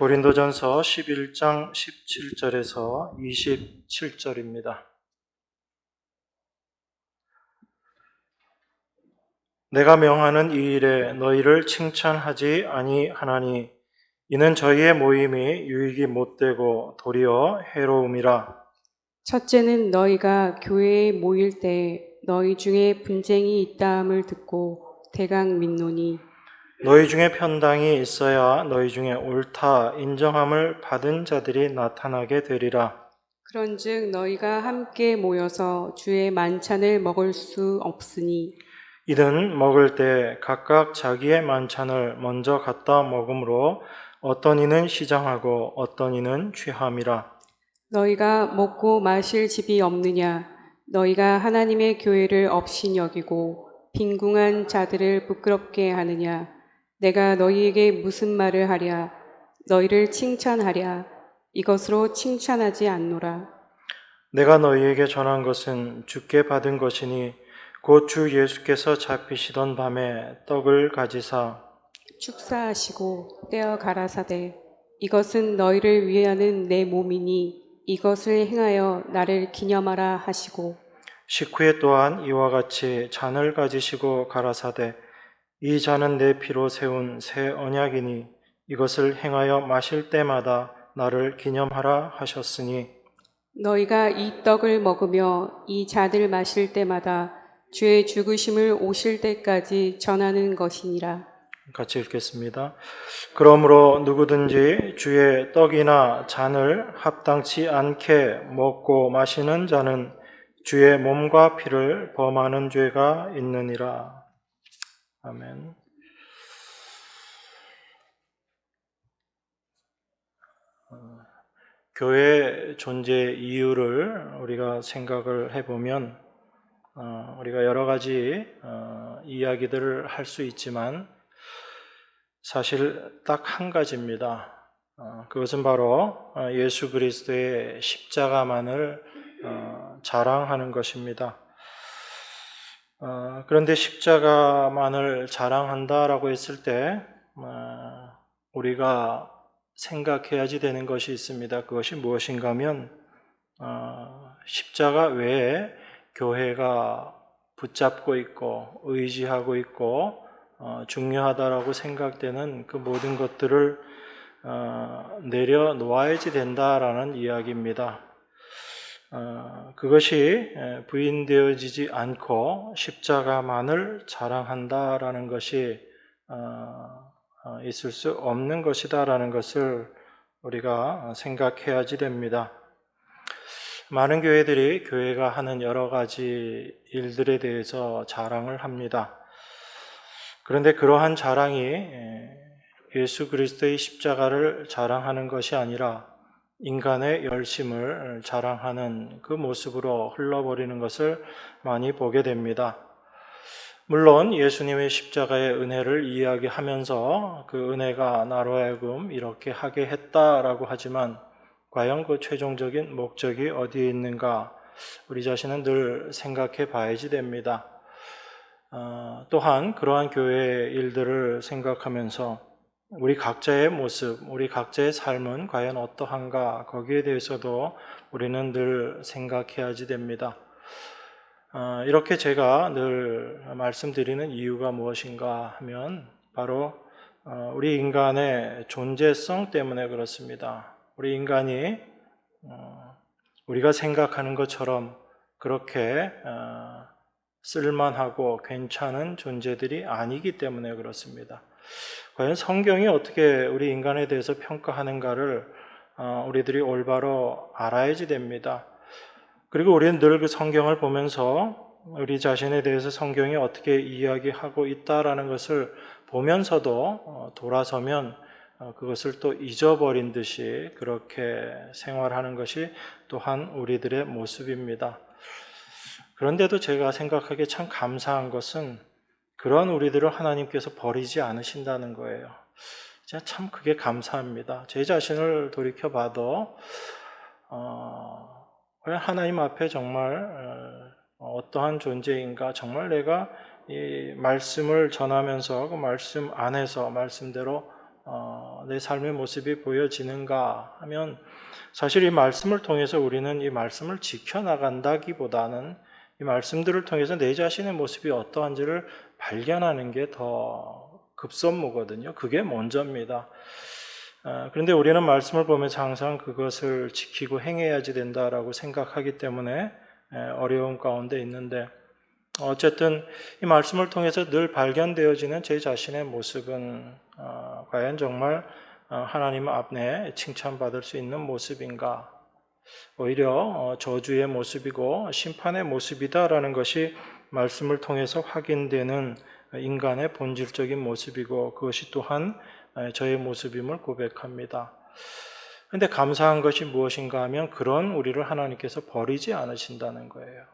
고린도전서 11장 17절에서 27절입니다. 내가 명하는 이 일에 너희를 칭찬하지 아니하나니 이는 저희의 모임이 유익이 못되고 도리어 해로움이라. 첫째는 너희가 교회에 모일 때 너희 중에 분쟁이 있다함을 듣고 대강 믿노니 너희 중에 편당이 있어야 너희 중에 옳다 인정함을 받은 자들이 나타나게 되리라. 그런즉 너희가 함께 모여서 주의 만찬을 먹을 수 없으니 이는 먹을 때 각각 자기의 만찬을 먼저 갖다 먹음으로 어떤 이는 시장하고 어떤 이는 취함이라. 너희가 먹고 마실 집이 없느냐 너희가 하나님의 교회를 업신 여기고 빈궁한 자들을 부끄럽게 하느냐 내가 너희에게 무슨 말을 하랴 너희를 칭찬하랴 이것으로 칭찬하지 않노라. 내가 너희에게 전한 것은 주께 받은 것이니 곧 주 예수께서 잡히시던 밤에 떡을 가지사 축사하시고 떼어 가라사대 이것은 너희를 위하는 내 몸이니 이것을 행하여 나를 기념하라 하시고 식후에 또한 이와 같이 잔을 가지시고 가라사대 이 잔은 내 피로 세운 새 언약이니 이것을 행하여 마실 때마다 나를 기념하라 하셨으니 너희가 이 떡을 먹으며 이 잔을 마실 때마다 주의 죽으심을 오실 때까지 전하는 것이니라. 같이 읽겠습니다. 그러므로 누구든지 주의 떡이나 잔을 합당치 않게 먹고 마시는 자는 주의 몸과 피를 범하는 죄가 있느니라. 아멘. 교회 존재 이유를 우리가 생각을 해보면 우리가 여러 가지 이야기들을 할 수 있지만 사실 딱 한 가지입니다. 그것은 바로 예수 그리스도의 십자가만을 자랑하는 것입니다. 그런데 십자가만을 자랑한다라고 했을 때 우리가 생각해야지 되는 것이 있습니다. 그것이 무엇인가 하면 십자가 외에 교회가 붙잡고 있고 의지하고 있고 중요하다라고 생각되는 그 모든 것들을 내려놓아야지 된다라는 이야기입니다. 그것이 부인되어지지 않고 십자가만을 자랑한다라는 것이 있을 수 없는 것이다라는 것을 우리가 생각해야지 됩니다. 많은 교회들이 교회가 하는 여러 가지 일들에 대해서 자랑을 합니다. 그런데 그러한 자랑이 예수 그리스도의 십자가를 자랑하는 것이 아니라 인간의 열심을 자랑하는 그 모습으로 흘러버리는 것을 많이 보게 됩니다. 물론 예수님의 십자가의 은혜를 이야기하면서 그 은혜가 나로 하여금 이렇게 하게 했다라고 하지만 과연 그 최종적인 목적이 어디에 있는가 우리 자신은 늘 생각해 봐야지 됩니다. 또한 그러한 교회의 일들을 생각하면서 우리 각자의 모습, 우리 각자의 삶은 과연 어떠한가 거기에 대해서도 우리는 늘 생각해야지 됩니다. 이렇게 제가 늘 말씀드리는 이유가 무엇인가 하면 바로 우리 인간의 존재성 때문에 그렇습니다. 우리 인간이 우리가 생각하는 것처럼 그렇게 쓸만하고 괜찮은 존재들이 아니기 때문에 그렇습니다. 과연 성경이 어떻게 우리 인간에 대해서 평가하는가를 우리들이 올바로 알아야지 됩니다. 그리고 우리는 늘 그 성경을 보면서 우리 자신에 대해서 성경이 어떻게 이야기하고 있다라는 것을 보면서도 돌아서면 그것을 또 잊어버린 듯이 그렇게 생활하는 것이 또한 우리들의 모습입니다. 그런데도 제가 생각하기에 참 감사한 것은 그런 우리들을 하나님께서 버리지 않으신다는 거예요. 제가 참 그게 감사합니다. 제 자신을 돌이켜봐도 하나님 앞에 정말 어떠한 존재인가, 정말 내가 이 말씀을 전하면서 그 말씀 안에서 말씀대로 내 삶의 모습이 보여지는가 하면 사실 이 말씀을 통해서 우리는 이 말씀을 지켜나간다기보다는 이 말씀들을 통해서 내 자신의 모습이 어떠한지를 발견하는 게 더 급선무거든요. 그게 먼저입니다. 그런데 우리는 말씀을 보면서 항상 그것을 지키고 행해야지 된다라고 생각하기 때문에 어려움 가운데 있는데, 어쨌든 이 말씀을 통해서 늘 발견되어지는 제 자신의 모습은 과연 정말 하나님 앞에 칭찬받을 수 있는 모습인가? 오히려 저주의 모습이고 심판의 모습이다라는 것이 말씀을 통해서 확인되는 인간의 본질적인 모습이고, 그것이 또한 저의 모습임을 고백합니다. 그런데 감사한 것이 무엇인가 하면 그런 우리를 하나님께서 버리지 않으신다는 거예요.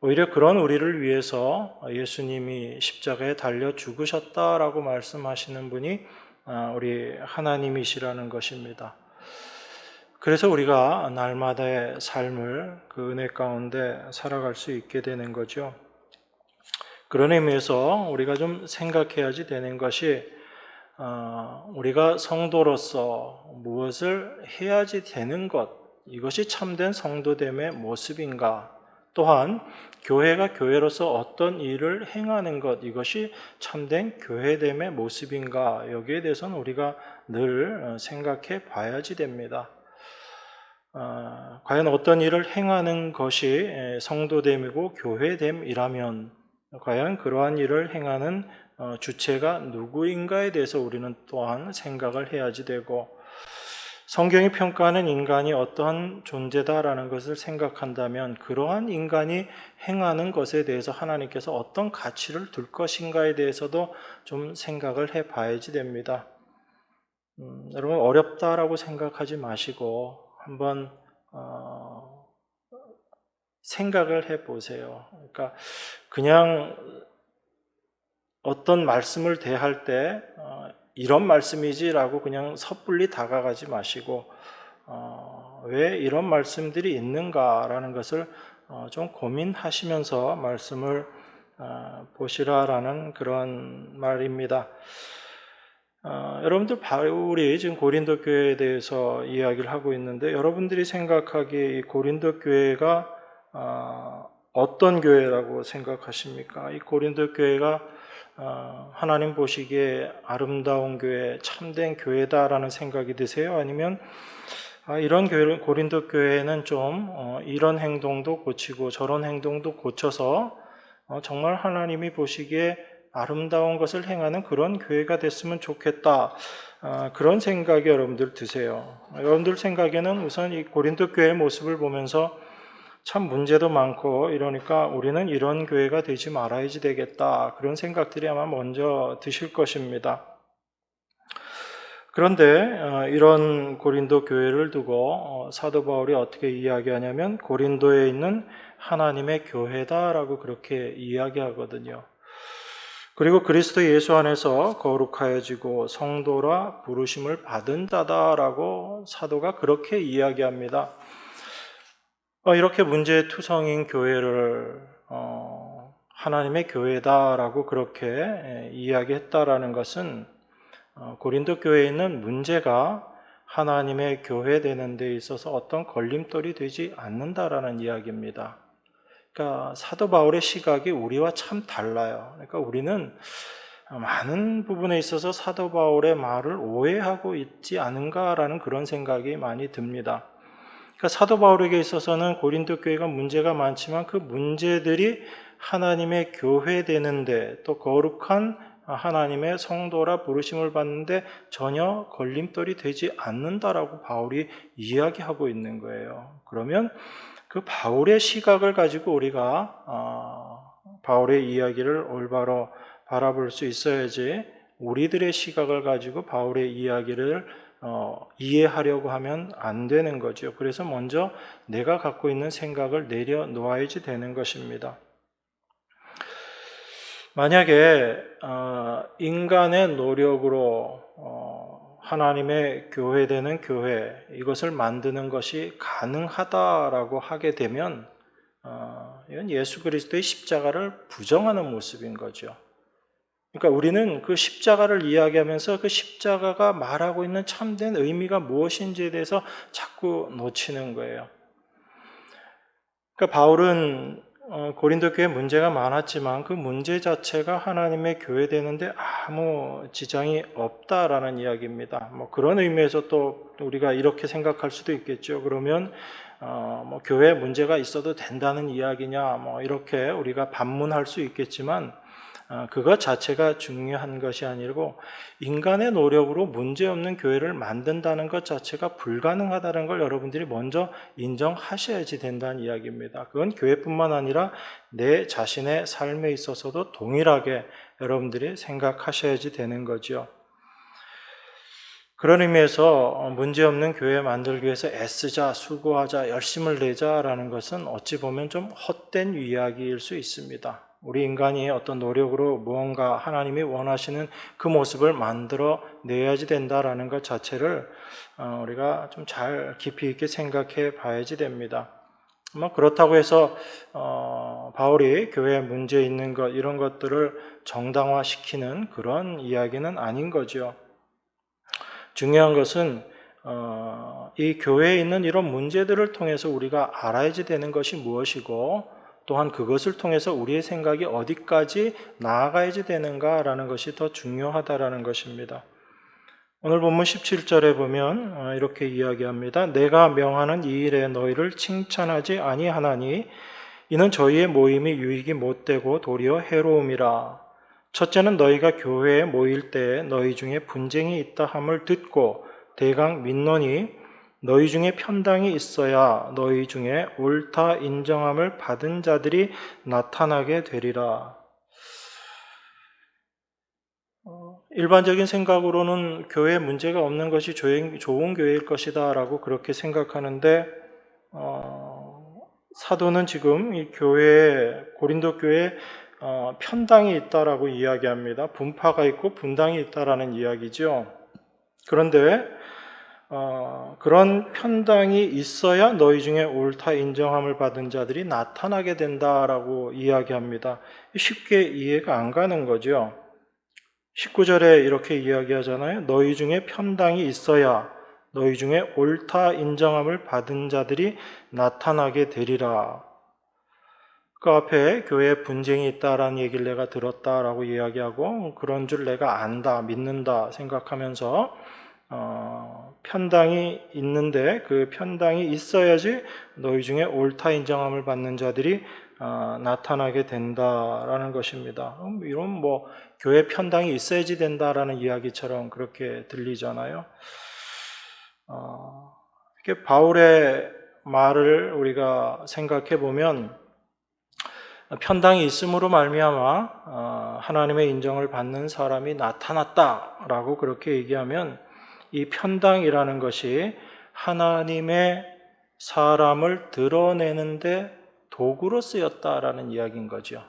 오히려 그런 우리를 위해서 예수님이 십자가에 달려 죽으셨다라고 말씀하시는 분이 우리 하나님이시라는 것입니다. 그래서 우리가 날마다의 삶을 그 은혜 가운데 살아갈 수 있게 되는 거죠. 그런 의미에서 우리가 좀 생각해야지 되는 것이, 우리가 성도로서 무엇을 해야지 되는 것, 이것이 참된 성도됨의 모습인가? 또한 교회가 교회로서 어떤 일을 행하는 것, 이것이 참된 교회됨의 모습인가? 여기에 대해서는 우리가 늘 생각해 봐야지 됩니다. 과연 어떤 일을 행하는 것이 성도됨이고 교회됨이라면 과연 그러한 일을 행하는 주체가 누구인가에 대해서 우리는 또한 생각을 해야지 되고, 성경이 평가하는 인간이 어떠한 존재다라는 것을 생각한다면 그러한 인간이 행하는 것에 대해서 하나님께서 어떤 가치를 둘 것인가에 대해서도 좀 생각을 해 봐야지 됩니다. 여러분, 어렵다라고 생각하지 마시고 한번 생각을 해 보세요. 그러니까 그냥 어떤 말씀을 대할 때 이런 말씀이지라고 그냥 섣불리 다가가지 마시고 왜 이런 말씀들이 있는가라는 것을 좀 고민하시면서 말씀을 보시라라는 그런 말입니다. 여러분들, 바울이 지금 고린도 교회에 대해서 이야기를 하고 있는데, 여러분들이 생각하기에 이 고린도 교회가 어떤 교회라고 생각하십니까? 이 고린도 교회가 하나님 보시기에 아름다운 교회, 참된 교회다라는 생각이 드세요? 아니면 이런 교회, 고린도 교회는 좀 이런 행동도 고치고 저런 행동도 고쳐서 정말 하나님이 보시기에 아름다운 것을 행하는 그런 교회가 됐으면 좋겠다, 그런 생각이 여러분들 드세요? 여러분들 생각에는 우선 이 고린도 교회의 모습을 보면서 참 문제도 많고 이러니까 우리는 이런 교회가 되지 말아야지 되겠다, 그런 생각들이 아마 먼저 드실 것입니다. 그런데 이런 고린도 교회를 두고 사도 바울이 어떻게 이야기하냐면 고린도에 있는 하나님의 교회다라고 그렇게 이야기하거든요. 그리고 그리스도 예수 안에서 거룩하여지고 성도라 부르심을 받은 자다라고 사도가 그렇게 이야기합니다. 이렇게 문제투성인 교회를 하나님의 교회다라고 그렇게 이야기했다라는 것은 고린도 교회에 있는 문제가 하나님의 교회 되는 데 있어서 어떤 걸림돌이 되지 않는다라는 이야기입니다. 그러니까 사도 바울의 시각이 우리와 참 달라요. 그러니까 우리는 많은 부분에 있어서 사도 바울의 말을 오해하고 있지 않은가라는 그런 생각이 많이 듭니다. 그러니까 사도 바울에게 있어서는 고린도 교회가 문제가 많지만 그 문제들이 하나님의 교회 되는데, 또 거룩한 하나님의 성도라 부르심을 받는데 전혀 걸림돌이 되지 않는다라고 바울이 이야기하고 있는 거예요. 그러면 그 바울의 시각을 가지고 우리가 바울의 이야기를 올바로 바라볼 수 있어야지, 우리들의 시각을 가지고 바울의 이야기를 이해하려고 하면 안 되는 거죠. 그래서 먼저 내가 갖고 있는 생각을 내려놓아야지 되는 것입니다. 만약에 인간의 노력으로 하나님의 교회되는 교회, 이것을 만드는 것이 가능하다라고 하게 되면 이건 예수 그리스도의 십자가를 부정하는 모습인 거죠. 그러니까 우리는 그 십자가를 이야기하면서 그 십자가가 말하고 있는 참된 의미가 무엇인지에 대해서 자꾸 놓치는 거예요. 그러니까 바울은 고린도 교회에 문제가 많았지만 그 문제 자체가 하나님의 교회 되는데 아무 지장이 없다라는 이야기입니다. 뭐 그런 의미에서 또 우리가 이렇게 생각할 수도 있겠죠. 그러면 뭐 교회에 문제가 있어도 된다는 이야기냐, 뭐 이렇게 우리가 반문할 수 있겠지만 그것 자체가 중요한 것이 아니고 인간의 노력으로 문제없는 교회를 만든다는 것 자체가 불가능하다는 걸 여러분들이 먼저 인정하셔야지 된다는 이야기입니다. 그건 교회뿐만 아니라 내 자신의 삶에 있어서도 동일하게 여러분들이 생각하셔야지 되는 거죠. 그런 의미에서 문제없는 교회 만들기 위해서 애쓰자, 수고하자, 열심을 내자라는 것은 어찌 보면 좀 헛된 이야기일 수 있습니다. 우리 인간이 어떤 노력으로 무언가 하나님이 원하시는 그 모습을 만들어 내야지 된다라는 것 자체를 우리가 좀 잘 깊이 있게 생각해 봐야지 됩니다. 뭐 그렇다고 해서 바울이 교회에 문제 있는 것 이런 것들을 정당화시키는 그런 이야기는 아닌 거죠. 중요한 것은 이 교회에 있는 이런 문제들을 통해서 우리가 알아야지 되는 것이 무엇이고 또한 그것을 통해서 우리의 생각이 어디까지 나아가야지 되는가라는 것이 더 중요하다라는 것입니다. 오늘 본문 17절에 보면 이렇게 이야기합니다. 내가 명하는 이 일에 너희를 칭찬하지 아니하나니 이는 저희의 모임이 유익이 못되고 도리어 해로움이라. 첫째는 너희가 교회에 모일 때에 너희 중에 분쟁이 있다 함을 듣고 대강 믿노니 너희 중에 편당이 있어야 너희 중에 옳다 인정함을 받은 자들이 나타나게 되리라. 일반적인 생각으로는 교회에 문제가 없는 것이 좋은 교회일 것이다 라고 그렇게 생각하는데 사도는 지금 이 교회에 고린도 교회에 편당이 있다라고 이야기합니다. 분파가 있고 분당이 있다라는 이야기죠. 그런데 그런 편당이 있어야 너희 중에 옳다 인정함을 받은 자들이 나타나게 된다라고 이야기합니다. 쉽게 이해가 안 가는 거죠. 19절에 이렇게 이야기하잖아요. 너희 중에 편당이 있어야 너희 중에 옳다 인정함을 받은 자들이 나타나게 되리라. 그 앞에 교회에 분쟁이 있다라는 얘기를 내가 들었다라고 이야기하고 그런 줄 내가 안다, 믿는다 생각하면서 편당이 있는데 그 편당이 있어야지 너희 중에 옳다 인정함을 받는 자들이 나타나게 된다라는 것입니다. 이런 뭐 교회 편당이 있어야지 된다라는 이야기처럼 그렇게 들리잖아요. 이렇게 바울의 말을 우리가 생각해 보면 편당이 있음으로 말미암아 하나님의 인정을 받는 사람이 나타났다라고 그렇게 얘기하면 이 편당이라는 것이 하나님의 사람을 드러내는데 도구로 쓰였다라는 이야기인 거죠.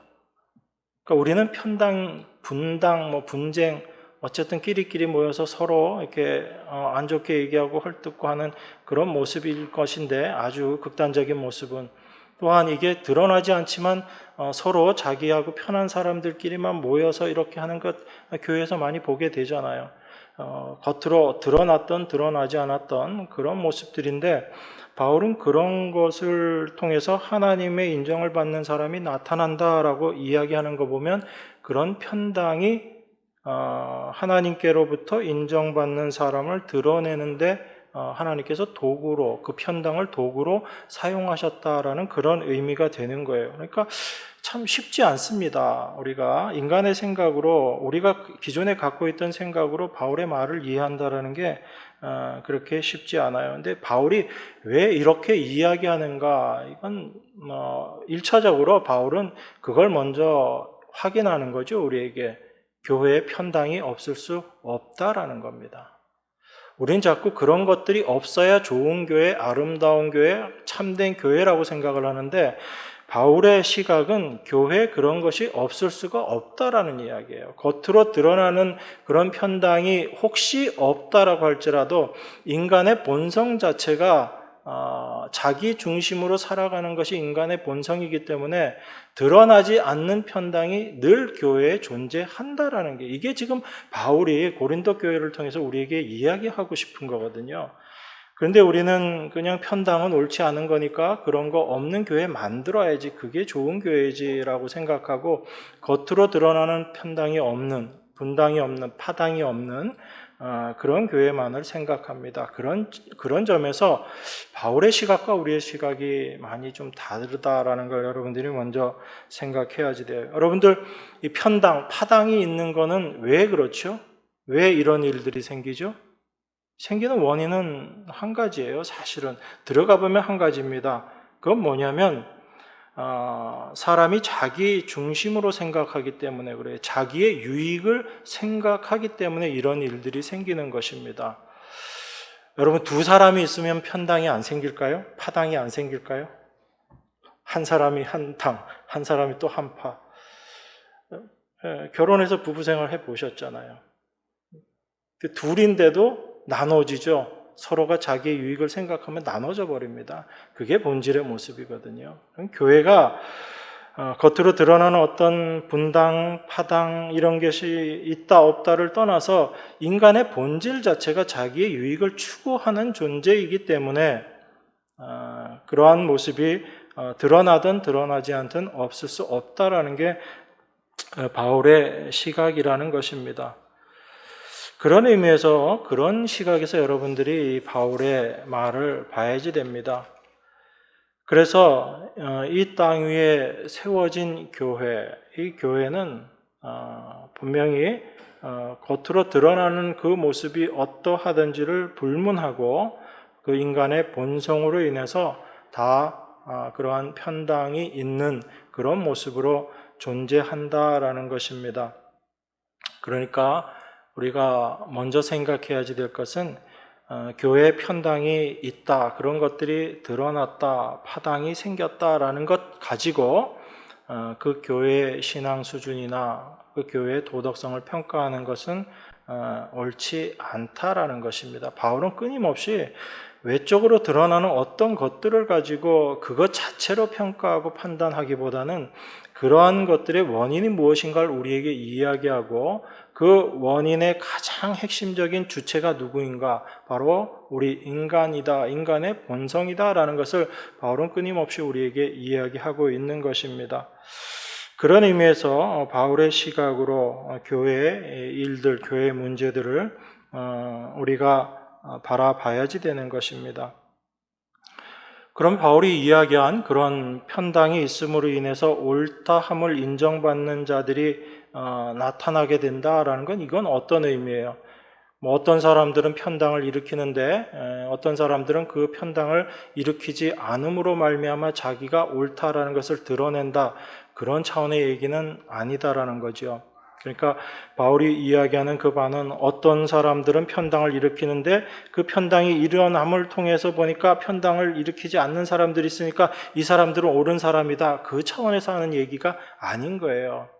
그러니까 우리는 편당, 분당, 뭐 분쟁, 어쨌든 끼리끼리 모여서 서로 이렇게 안 좋게 얘기하고 헐뜯고 하는 그런 모습일 것인데 아주 극단적인 모습은 또한 이게 드러나지 않지만 서로 자기하고 편한 사람들끼리만 모여서 이렇게 하는 것 교회에서 많이 보게 되잖아요. 겉으로 드러났던 드러나지 않았던 그런 모습들인데 바울은 그런 것을 통해서 하나님의 인정을 받는 사람이 나타난다라고 이야기하는 거 보면 그런 편당이 하나님께로부터 인정받는 사람을 드러내는데 하나님께서 도구로 그 편당을 도구로 사용하셨다라는 그런 의미가 되는 거예요. 그러니까 참 쉽지 않습니다. 우리가 인간의 생각으로 우리가 기존에 갖고 있던 생각으로 바울의 말을 이해한다라는 게 그렇게 쉽지 않아요. 근데 바울이 왜 이렇게 이야기하는가? 이건 1차적으로 바울은 그걸 먼저 확인하는 거죠. 우리에게 교회에 편당이 없을 수 없다라는 겁니다. 우리는 자꾸 그런 것들이 없어야 좋은 교회, 아름다운 교회, 참된 교회라고 생각을 하는데 바울의 시각은 교회에 그런 것이 없을 수가 없다라는 이야기예요. 겉으로 드러나는 그런 편당이 혹시 없다라고 할지라도 인간의 본성 자체가 자기 중심으로 살아가는 것이 인간의 본성이기 때문에 드러나지 않는 편당이 늘 교회에 존재한다라는 게, 이게 지금 바울이 고린도 교회를 통해서 우리에게 이야기하고 싶은 거거든요. 그런데 우리는 그냥 편당은 옳지 않은 거니까 그런 거 없는 교회 만들어야지, 그게 좋은 교회지라고 생각하고, 겉으로 드러나는 편당이 없는, 분당이 없는, 파당이 없는 그런 교회만을 생각합니다. 그런 점에서 바울의 시각과 우리의 시각이 많이 좀 다르다라는 걸 여러분들이 먼저 생각해야지 돼요. 여러분들, 이 편당, 파당이 있는 거는 왜 그렇죠? 왜 이런 일들이 생기죠? 생기는 원인은 한 가지예요. 사실은 들어가 보면 한 가지입니다. 그건 뭐냐면 사람이 자기 중심으로 생각하기 때문에 그래요. 자기의 유익을 생각하기 때문에 이런 일들이 생기는 것입니다. 여러분, 두 사람이 있으면 편당이 안 생길까요? 파당이 안 생길까요? 한 사람이 한 당, 한 사람이 또 한 파. 결혼해서 부부 생활 해보셨잖아요. 둘인데도 나눠지죠. 서로가 자기의 유익을 생각하면 나눠져 버립니다. 그게 본질의 모습이거든요. 교회가 겉으로 드러나는 어떤 분당, 파당 이런 것이 있다 없다를 떠나서 인간의 본질 자체가 자기의 유익을 추구하는 존재이기 때문에 그러한 모습이 드러나든 드러나지 않든 없을 수 없다라는 게 바울의 시각이라는 것입니다. 그런 의미에서, 그런 시각에서 여러분들이 바울의 말을 봐야지 됩니다. 그래서 이 땅 위에 세워진 교회, 이 교회는 분명히 겉으로 드러나는 그 모습이 어떠하든지를 불문하고 그 인간의 본성으로 인해서 다 그러한 편당이 있는 그런 모습으로 존재한다라는 것입니다. 그러니까 우리가 먼저 생각해야지 될 것은 교회에 편당이 있다, 그런 것들이 드러났다, 파당이 생겼다라는 것 가지고 그 교회의 신앙 수준이나 그 교회의 도덕성을 평가하는 것은 옳지 않다라는 것입니다. 바울은 끊임없이 외적으로 드러나는 어떤 것들을 가지고 그것 자체로 평가하고 판단하기보다는 그러한 것들의 원인이 무엇인가를 우리에게 이야기하고 그 원인의 가장 핵심적인 주체가 누구인가, 바로 우리 인간이다, 인간의 본성이다라는 것을 바울은 끊임없이 우리에게 이야기하고 있는 것입니다. 그런 의미에서 바울의 시각으로 교회의 일들, 교회의 문제들을 우리가 바라봐야지 되는 것입니다. 그럼 바울이 이야기한 그런 편당이 있음으로 인해서 옳다함을 인정받는 자들이 나타나게 된다라는 건, 이건 어떤 의미예요? 어떤 사람들은 편당을 일으키는데 어떤 사람들은 그 편당을 일으키지 않음으로 말미암아 자기가 옳다라는 것을 드러낸다, 그런 차원의 얘기는 아니다라는 거죠. 그러니까 바울이 이야기하는 그 바는 어떤 사람들은 편당을 일으키는데 그 편당이 일어남을 통해서 보니까 편당을 일으키지 않는 사람들이 있으니까 이 사람들은 옳은 사람이다, 그 차원에서 하는 얘기가 아닌 거예요.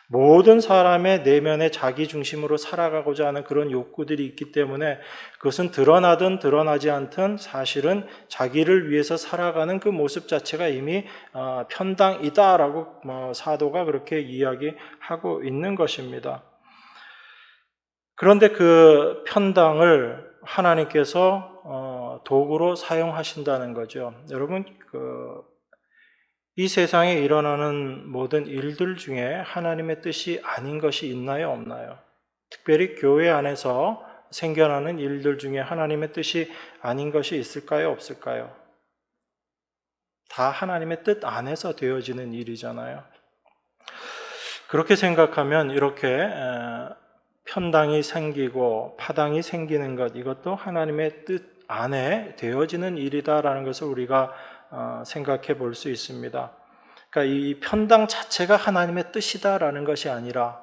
모든 사람의 내면에 자기 중심으로 살아가고자 하는 그런 욕구들이 있기 때문에 그것은 드러나든 드러나지 않든 사실은 자기를 위해서 살아가는 그 모습 자체가 이미 편당이다라고 사도가 그렇게 이야기하고 있는 것입니다. 그런데 그 편당을 하나님께서 도구로 사용하신다는 거죠. 여러분, 이 세상에 일어나는 모든 일들 중에 하나님의 뜻이 아닌 것이 있나요, 없나요? 특별히 교회 안에서 생겨나는 일들 중에 하나님의 뜻이 아닌 것이 있을까요, 없을까요? 다 하나님의 뜻 안에서 되어지는 일이잖아요. 그렇게 생각하면 이렇게 편당이 생기고 파당이 생기는 것, 이것도 하나님의 뜻 안에 되어지는 일이다라는 것을 우리가 생각해 볼 수 있습니다. 그러니까 이 편당 자체가 하나님의 뜻이다라는 것이 아니라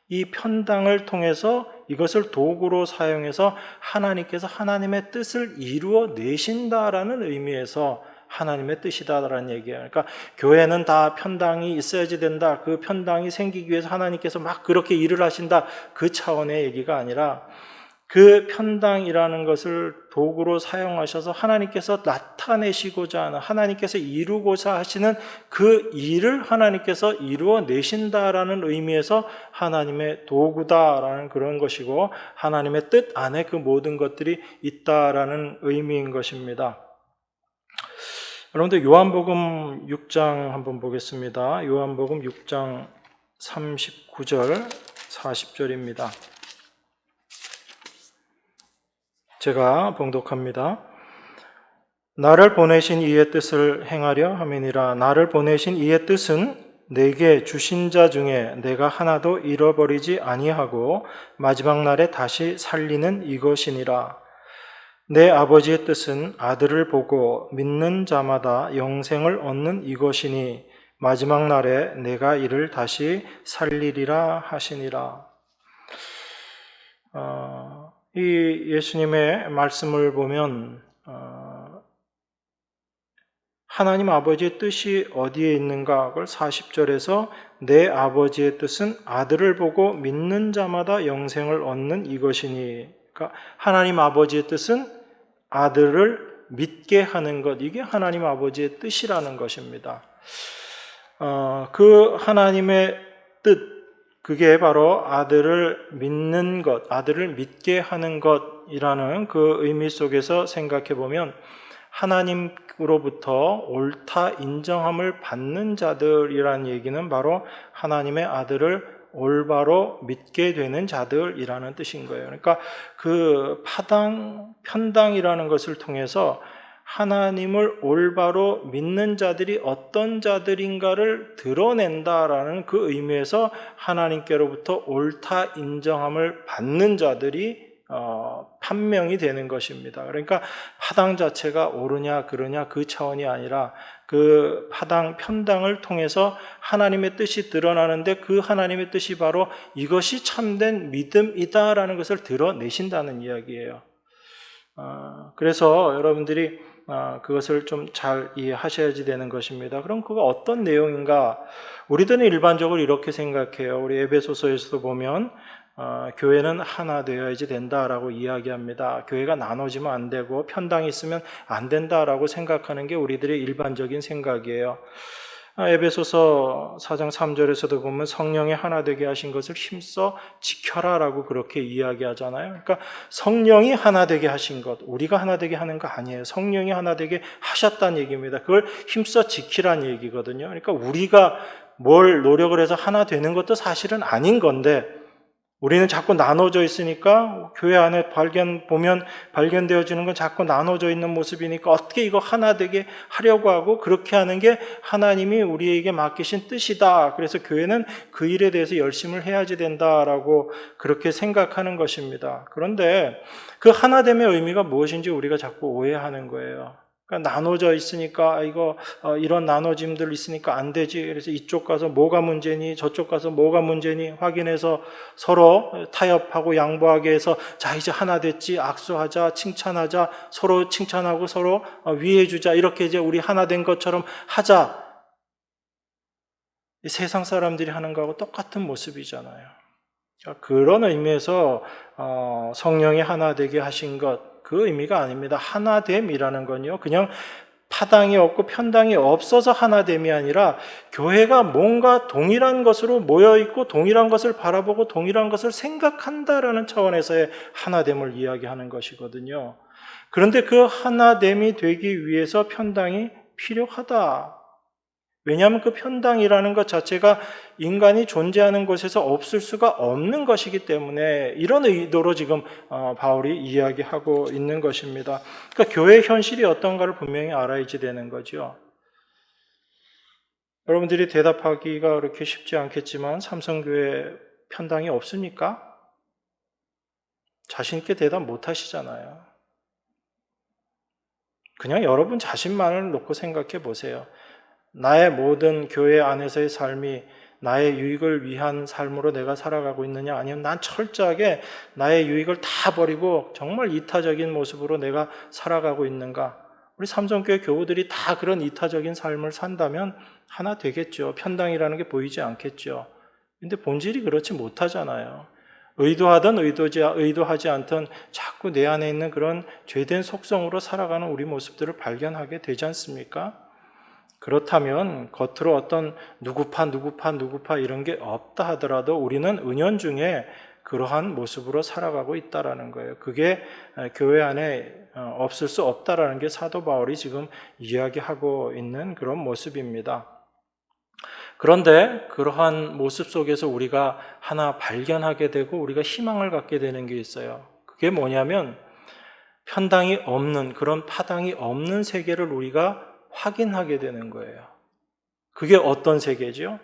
이 편당을 통해서 이것을 도구로 사용해서 하나님께서 하나님의 뜻을 이루어 내신다라는 의미에서 하나님의 뜻이다라는 얘기예요. 그러니까 교회는 다 편당이 있어야지 된다, 그 편당이 생기기 위해서 하나님께서 막 그렇게 일을 하신다, 그 차원의 얘기가 아니라 그 편당이라는 것을 도구로 사용하셔서 하나님께서 나타내시고자 하는, 하나님께서 이루고자 하시는 그 일을 하나님께서 이루어내신다라는 의미에서 하나님의 도구다라는 그런 것이고, 하나님의 뜻 안에 그 모든 것들이 있다라는 의미인 것입니다. 여러분들 요한복음 6장 한번 보겠습니다. 요한복음 6장 39절 40절입니다. 제가 봉독합니다. 나를 보내신 이의 뜻을 행하려 함이니라. 나를 보내신 이의 뜻은 내게 주신 자 중에 내가 하나도 잃어버리지 아니하고 마지막 날에 다시 살리는 이것이니라. 내 아버지의 뜻은 아들을 보고 믿는 자마다 영생을 얻는 이것이니 마지막 날에 내가 이를 다시 살리리라 하시니라. 이 예수님의 말씀을 보면 하나님 아버지의 뜻이 어디에 있는가? 그걸 40절에서 내 아버지의 뜻은 아들을 보고 믿는 자마다 영생을 얻는 이것이니, 그러니까 하나님 아버지의 뜻은 아들을 믿게 하는 것, 이게 하나님 아버지의 뜻이라는 것입니다. 그 하나님의 뜻, 그게 바로 아들을 믿는 것, 아들을 믿게 하는 것이라는 그 의미 속에서 생각해 보면 하나님으로부터 옳다 인정함을 받는 자들이라는 얘기는 바로 하나님의 아들을 올바로 믿게 되는 자들이라는 뜻인 거예요. 그러니까 그 편당이라는 것을 통해서 하나님을 올바로 믿는 자들이 어떤 자들인가를 드러낸다라는 그 의미에서 하나님께로부터 옳다 인정함을 받는 자들이 판명이 되는 것입니다. 그러니까 파당 자체가 옳으냐 그르냐 그 차원이 아니라 그 편당을 통해서 하나님의 뜻이 드러나는데 그 하나님의 뜻이 바로 이것이 참된 믿음이다라는 것을 드러내신다는 이야기예요. 그래서 여러분들이 그것을 좀 잘 이해하셔야지 되는 것입니다. 그럼 그거 어떤 내용인가? 우리들은 일반적으로 이렇게 생각해요. 우리 에베소서에서도 보면 교회는 하나 되어야지 된다라고 이야기합니다. 교회가 나눠지면 안 되고 편당이 있으면 안 된다라고 생각하는 게 우리들의 일반적인 생각이에요. 에베소서 4장 3절에서도 보면 성령이 하나 되게 하신 것을 힘써 지켜라라고 그렇게 이야기하잖아요. 그러니까 성령이 하나 되게 하신 것, 우리가 하나 되게 하는 거 아니에요. 성령이 하나 되게 하셨다는 얘기입니다. 그걸 힘써 지키라는 얘기거든요. 그러니까 우리가 뭘 노력을 해서 하나 되는 것도 사실은 아닌 건데 우리는 자꾸 나눠져 있으니까 교회 안에 발견되어지는 건 자꾸 나눠져 있는 모습이니까 어떻게 이거 하나 되게 하려고 하고 그렇게 하는 게 하나님이 우리에게 맡기신 뜻이다. 그래서 교회는 그 일에 대해서 열심을 해야지 된다라고 그렇게 생각하는 것입니다. 그런데 그 하나됨의 의미가 무엇인지 우리가 자꾸 오해하는 거예요. 그러니까 나눠져 있으니까 이런 나눠짐들 있으니까 안 되지. 그래서 이쪽 가서 뭐가 문제니 저쪽 가서 뭐가 문제니 확인해서 서로 타협하고 양보하게 해서 자 이제 하나 됐지, 악수하자, 칭찬하자, 서로 칭찬하고 서로 위해주자, 이렇게 이제 우리 하나 된 것처럼 하자. 이 세상 사람들이 하는 거하고 똑같은 모습이잖아요. 그런 의미에서 성령이 하나 되게 하신 것, 그 의미가 아닙니다. 하나됨이라는 건요, 그냥 파당이 없고 편당이 없어서 하나됨이 아니라 교회가 뭔가 동일한 것으로 모여있고 동일한 것을 바라보고 동일한 것을 생각한다라는 차원에서의 하나됨을 이야기하는 것이거든요. 그런데 그 하나됨이 되기 위해서 편당이 필요하다. 왜냐하면 그 편당이라는 것 자체가 인간이 존재하는 곳에서 없을 수가 없는 것이기 때문에 이런 의도로 지금 바울이 이야기하고 있는 것입니다. 그러니까 교회의 현실이 어떤가를 분명히 알아야지 되는 거죠. 여러분들이 대답하기가 그렇게 쉽지 않겠지만 삼성교회 편당이 없습니까? 자신 있게 대답 못 하시잖아요. 그냥 여러분 자신만을 놓고 생각해 보세요. 나의 모든 교회 안에서의 삶이 나의 유익을 위한 삶으로 내가 살아가고 있느냐, 아니면 난 철저하게 나의 유익을 다 버리고 정말 이타적인 모습으로 내가 살아가고 있는가? 우리 삼성교회 교우들이 다 그런 이타적인 삶을 산다면 하나 되겠죠. 편당이라는 게 보이지 않겠죠. 근데 본질이 그렇지 못하잖아요. 의도하든 의도하지 않든 자꾸 내 안에 있는 그런 죄된 속성으로 살아가는 우리 모습들을 발견하게 되지 않습니까? 그렇다면 겉으로 어떤 누구파 이런 게 없다 하더라도 우리는 은연중에 그러한 모습으로 살아가고 있다라는 거예요. 그게 교회 안에 없을 수 없다라는 게 사도 바울이 지금 이야기하고 있는 그런 모습입니다. 그런데 그러한 모습 속에서 우리가 하나 발견하게 되고 우리가 희망을 갖게 되는 게 있어요. 그게 뭐냐면 편당이 없는, 그런 파당이 없는 세계를 우리가 확인하게 되는 거예요. 그게 어떤 세계죠?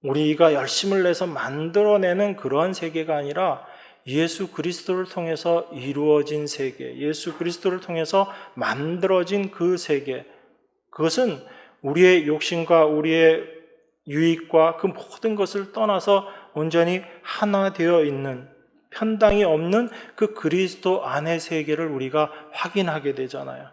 우리가 열심을 내서 만들어내는 그러한 세계가 아니라 예수 그리스도를 통해서 이루어진 세계, 예수 그리스도를 통해서 만들어진 그 세계, 그것은 우리의 욕심과 우리의 유익과 그 모든 것을 떠나서 온전히 하나 되어 있는, 편당이 없는 그 그리스도 안의 세계를 우리가 확인하게 되잖아요.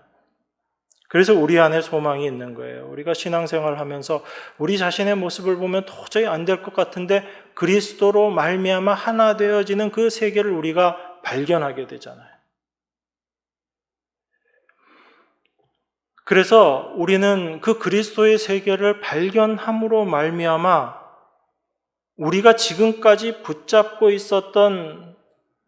그래서 우리 안에 소망이 있는 거예요. 우리가 신앙생활을 하면서 우리 자신의 모습을 보면 도저히 안 될 것 같은데 그리스도로 말미암아 하나 되어지는 그 세계를 우리가 발견하게 되잖아요. 그래서 우리는 그 그리스도의 세계를 발견함으로 말미암아 우리가 지금까지 붙잡고 있었던,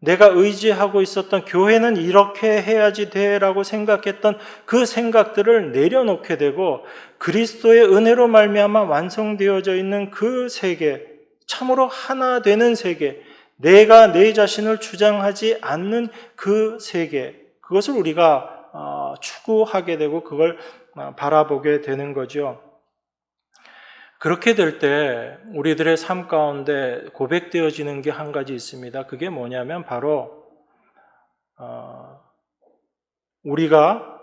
내가 의지하고 있었던 교회는 이렇게 해야지 돼라고 생각했던 그 생각들을 내려놓게 되고 그리스도의 은혜로 말미암아 완성되어져 있는 그 세계, 참으로 하나 되는 세계, 내가 내 자신을 주장하지 않는 그 세계, 그것을 우리가 추구하게 되고 그걸 바라보게 되는 거죠. 그렇게 될 때 우리들의 삶 가운데 고백되어지는 게 한 가지 있습니다. 그게 뭐냐면 바로 우리가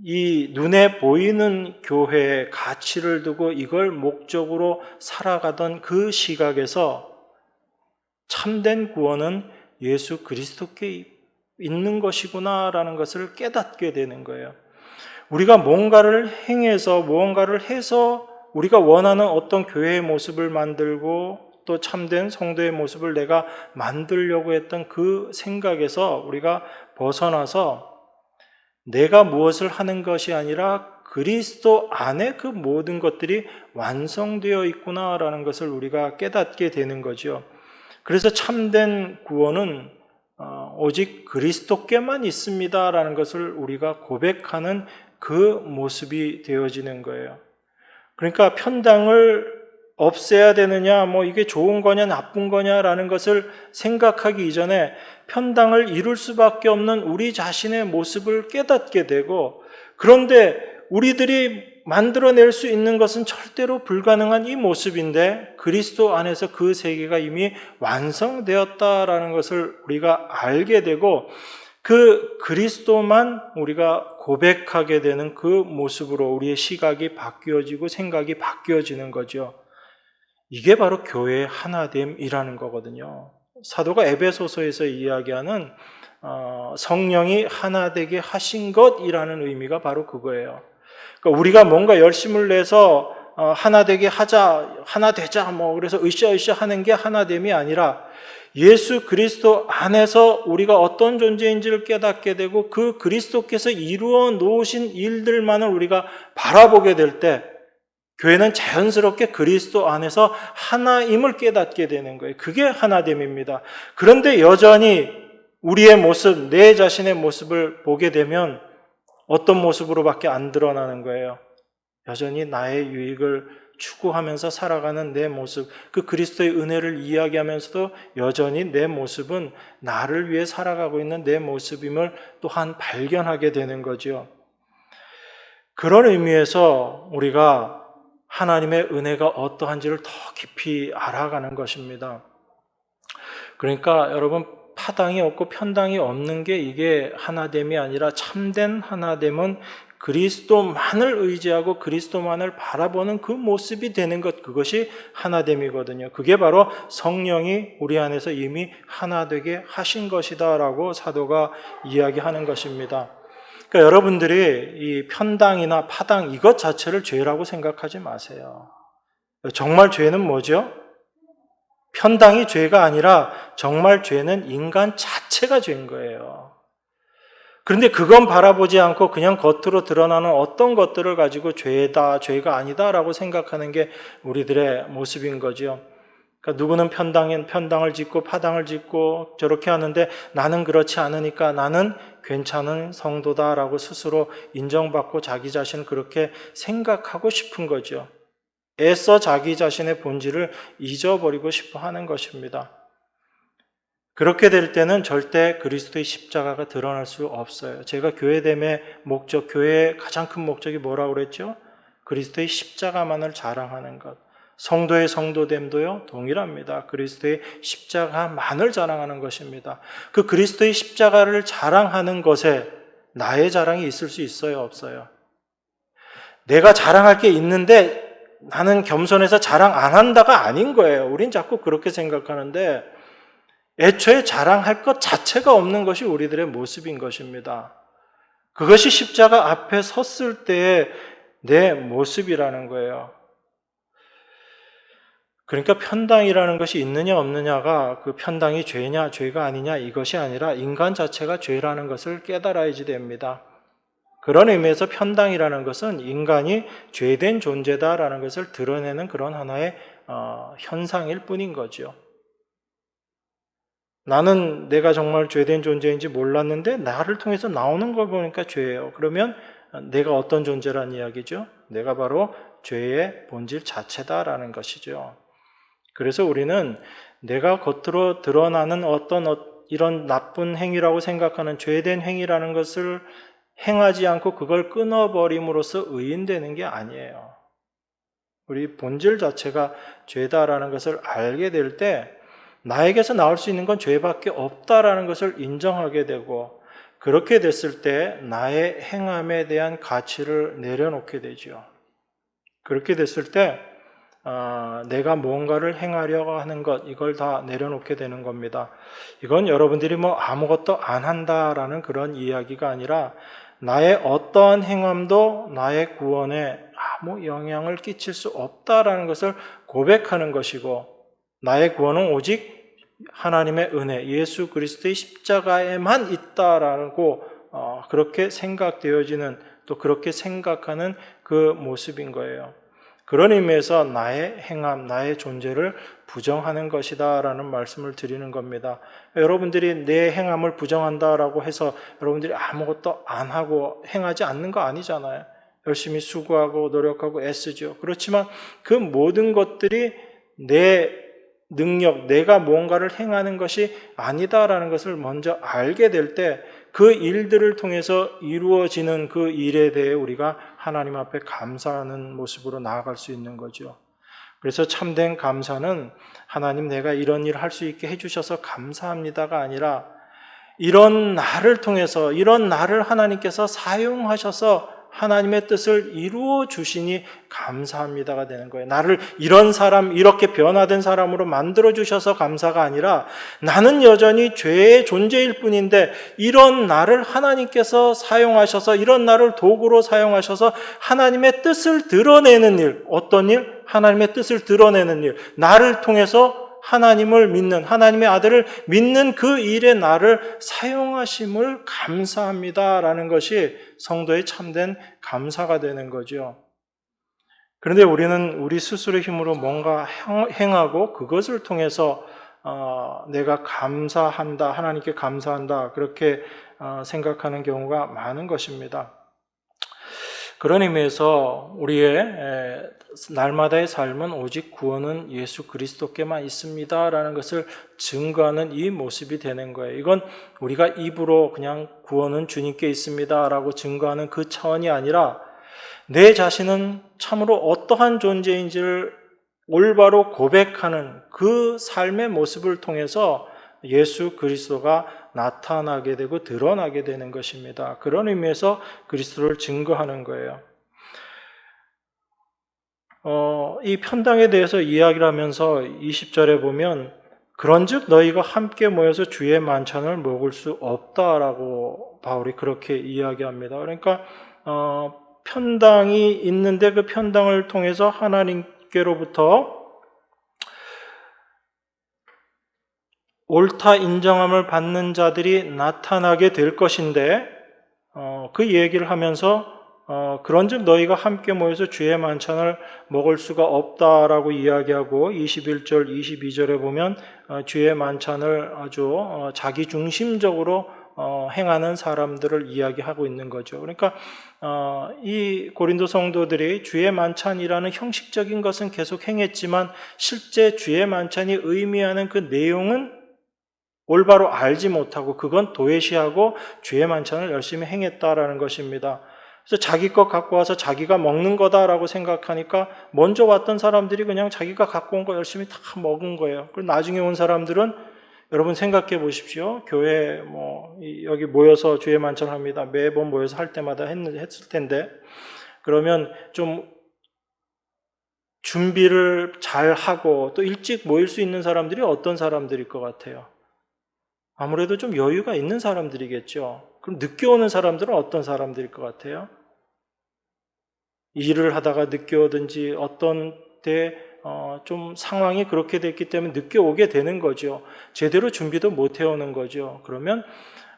이 눈에 보이는 교회의 가치를 두고 이걸 목적으로 살아가던 그 시각에서 참된 구원은 예수 그리스도께 있는 것이구나라는 것을 깨닫게 되는 거예요. 우리가 뭔가를 행해서 무언가를 해서 우리가 원하는 어떤 교회의 모습을 만들고 또 참된 성도의 모습을 내가 만들려고 했던 그 생각에서 우리가 벗어나서 내가 무엇을 하는 것이 아니라 그리스도 안에 그 모든 것들이 완성되어 있구나라는 것을 우리가 깨닫게 되는 거죠. 그래서 참된 구원은 오직 그리스도께만 있습니다라는 것을 우리가 고백하는 그 모습이 되어지는 거예요. 그러니까 편당을 없애야 되느냐, 이게 좋은 거냐, 나쁜 거냐라는 것을 생각하기 이전에 편당을 이룰 수밖에 없는 우리 자신의 모습을 깨닫게 되고, 그런데 우리들이 만들어낼 수 있는 것은 절대로 불가능한 이 모습인데 그리스도 안에서 그 세계가 이미 완성되었다라는 것을 우리가 알게 되고 그 그리스도만 우리가 고백하게 되는 그 모습으로 우리의 시각이 바뀌어지고 생각이 바뀌어지는 거죠. 이게 바로 교회의 하나됨이라는 거거든요. 사도가 에베소서에서 이야기하는 성령이 하나 되게 하신 것이라는 의미가 바로 그거예요. 그러니까 우리가 뭔가 열심을 내서 하나 되게 하자, 하나 되자, 그래서 으쌰으쌰 하는 게 하나됨이 아니라 예수 그리스도 안에서 우리가 어떤 존재인지를 깨닫게 되고 그 그리스도께서 이루어 놓으신 일들만을 우리가 바라보게 될 때 교회는 자연스럽게 그리스도 안에서 하나임을 깨닫게 되는 거예요. 그게 하나됨입니다. 그런데 여전히 우리의 모습, 내 자신의 모습을 보게 되면 어떤 모습으로밖에 안 드러나는 거예요. 여전히 나의 유익을 추구하면서 살아가는 내 모습, 그 그리스도의 은혜를 이야기하면서도 여전히 내 모습은 나를 위해 살아가고 있는 내 모습임을 또한 발견하게 되는 거죠. 그런 의미에서 우리가 하나님의 은혜가 어떠한지를 더 깊이 알아가는 것입니다. 그러니까 여러분, 파당이 없고 편당이 없는 게 이게 하나됨이 아니라 참된 하나됨은 그리스도만을 의지하고 그리스도만을 바라보는 그 모습이 되는 것, 그것이 하나됨이거든요. 그게 바로 성령이 우리 안에서 이미 하나 되게 하신 것이다라고 사도가 이야기하는 것입니다. 그러니까 여러분들이 이 편당이나 파당 이것 자체를 죄라고 생각하지 마세요. 정말 죄는 뭐죠? 편당이 죄가 아니라 정말 죄는 인간 자체가 죄인 거예요. 그런데 그건 바라보지 않고 그냥 겉으로 드러나는 어떤 것들을 가지고 죄다, 죄가 아니다라고 생각하는 게 우리들의 모습인 거죠. 그러니까 누구는 편당을 짓고 파당을 짓고 저렇게 하는데 나는 그렇지 않으니까 나는 괜찮은 성도다라고 스스로 인정받고 자기 자신을 그렇게 생각하고 싶은 거죠. 애써 자기 자신의 본질을 잊어버리고 싶어 하는 것입니다. 그렇게 될 때는 절대 그리스도의 십자가가 드러날 수 없어요. 제가 교회됨의 목적, 교회의 가장 큰 목적이 뭐라고 그랬죠? 그리스도의 십자가만을 자랑하는 것. 성도의 성도됨도요, 동일합니다. 그리스도의 십자가만을 자랑하는 것입니다. 그 그리스도의 십자가를 자랑하는 것에 나의 자랑이 있을 수 있어요, 없어요? 내가 자랑할 게 있는데 나는 겸손해서 자랑 안 한다가 아닌 거예요. 우린 자꾸 그렇게 생각하는데 애초에 자랑할 것 자체가 없는 것이 우리들의 모습인 것입니다. 그것이 십자가 앞에 섰을 때의 내 모습이라는 거예요. 그러니까 편당이라는 것이 있느냐 없느냐가 그 편당이 죄냐 죄가 아니냐 이것이 아니라 인간 자체가 죄라는 것을 깨달아야지 됩니다. 그런 의미에서 편당이라는 것은 인간이 죄된 존재다라는 것을 드러내는 그런 하나의 현상일 뿐인 거죠. 나는 내가 정말 죄된 존재인지 몰랐는데 나를 통해서 나오는 걸 보니까 죄예요. 그러면 내가 어떤 존재란 이야기죠? 내가 바로 죄의 본질 자체다라는 것이죠. 그래서 우리는 내가 겉으로 드러나는 어떤 이런 나쁜 행위라고 생각하는 죄된 행위라는 것을 행하지 않고 그걸 끊어버림으로써 의인되는 게 아니에요. 우리 본질 자체가 죄다라는 것을 알게 될 때 나에게서 나올 수 있는 건 죄밖에 없다라는 것을 인정하게 되고 그렇게 됐을 때 나의 행함에 대한 가치를 내려놓게 되죠. 그렇게 됐을 때 내가 뭔가를 행하려고 하는 것 이걸 다 내려놓게 되는 겁니다. 이건 여러분들이 뭐 아무것도 안 한다라는 그런 이야기가 아니라 나의 어떠한 행함도 나의 구원에 아무 영향을 끼칠 수 없다라는 것을 고백하는 것이고 나의 구원은 오직 하나님의 은혜, 예수 그리스도의 십자가에만 있다라고 그렇게 생각되어지는 또 그렇게 생각하는 그 모습인 거예요. 그런 의미에서 나의 행함, 나의 존재를 부정하는 것이다라는 말씀을 드리는 겁니다. 여러분들이 내 행함을 부정한다라고 해서 여러분들이 아무것도 안 하고 행하지 않는 거 아니잖아요. 열심히 수고하고 노력하고 애쓰죠. 그렇지만 그 모든 것들이 내 능력, 내가 뭔가를 행하는 것이 아니다라는 것을 먼저 알게 될 때 그 일들을 통해서 이루어지는 그 일에 대해 우리가 하나님 앞에 감사하는 모습으로 나아갈 수 있는 거죠. 그래서 참된 감사는 하나님 내가 이런 일을 할 수 있게 해주셔서 감사합니다가 아니라 이런 나를 통해서 이런 나를 하나님께서 사용하셔서 하나님의 뜻을 이루어 주시니 감사합니다가 되는 거예요. 나를 이런 사람, 이렇게 변화된 사람으로 만들어 주셔서 감사가 아니라 나는 여전히 죄의 존재일 뿐인데 이런 나를 하나님께서 사용하셔서 이런 나를 도구로 사용하셔서 하나님의 뜻을 드러내는 일, 어떤 일? 하나님의 뜻을 드러내는 일, 나를 통해서 하나님을 믿는, 하나님의 아들을 믿는 그 일에 나를 사용하심을 감사합니다라는 것이 성도의 참된 감사가 되는 거죠. 그런데 우리는 우리 스스로의 힘으로 뭔가 행하고 그것을 통해서 내가 감사한다, 하나님께 감사한다 그렇게 생각하는 경우가 많은 것입니다. 그런 의미에서 우리의 날마다의 삶은 오직 구원은 예수 그리스도께만 있습니다라는 것을 증거하는 이 모습이 되는 거예요. 이건 우리가 입으로 그냥 구원은 주님께 있습니다라고 증거하는 그 차원이 아니라 내 자신은 참으로 어떠한 존재인지를 올바로 고백하는 그 삶의 모습을 통해서 예수 그리스도가 나타나게 되고 드러나게 되는 것입니다. 그런 의미에서 그리스도를 증거하는 거예요. 이 편당에 대해서 이야기를 하면서 20절에 보면 그런즉 너희가 함께 모여서 주의 만찬을 먹을 수 없다라고 바울이 그렇게 이야기합니다. 그러니까 편당이 있는데 그 편당을 통해서 하나님께로부터 옳다 인정함을 받는 자들이 나타나게 될 것인데 그 얘기를 하면서 그런즉 너희가 함께 모여서 주의 만찬을 먹을 수가 없다라고 이야기하고 21절, 22절에 보면 주의 만찬을 아주 자기 중심적으로 행하는 사람들을 이야기하고 있는 거죠. 그러니까 이 고린도 성도들이 주의 만찬이라는 형식적인 것은 계속 행했지만 실제 주의 만찬이 의미하는 그 내용은 올바로 알지 못하고 그건 도외시하고 주의 만찬을 열심히 행했다라는 것입니다. 그래서 자기 것 갖고 와서 자기가 먹는 거다라고 생각하니까 먼저 왔던 사람들이 그냥 자기가 갖고 온 거 열심히 다 먹은 거예요. 그리고 나중에 온 사람들은 여러분 생각해 보십시오. 교회 여기 모여서 주의 만찬을 합니다. 매번 모여서 할 때마다 했을 텐데 그러면 좀 준비를 잘 하고 또 일찍 모일 수 있는 사람들이 어떤 사람들일 것 같아요? 아무래도 좀 여유가 있는 사람들이겠죠. 그럼 늦게 오는 사람들은 어떤 사람들일 것 같아요? 일을 하다가 늦게 오든지 어떤 때 좀 상황이 그렇게 됐기 때문에 늦게 오게 되는 거죠. 제대로 준비도 못 해오는 거죠. 그러면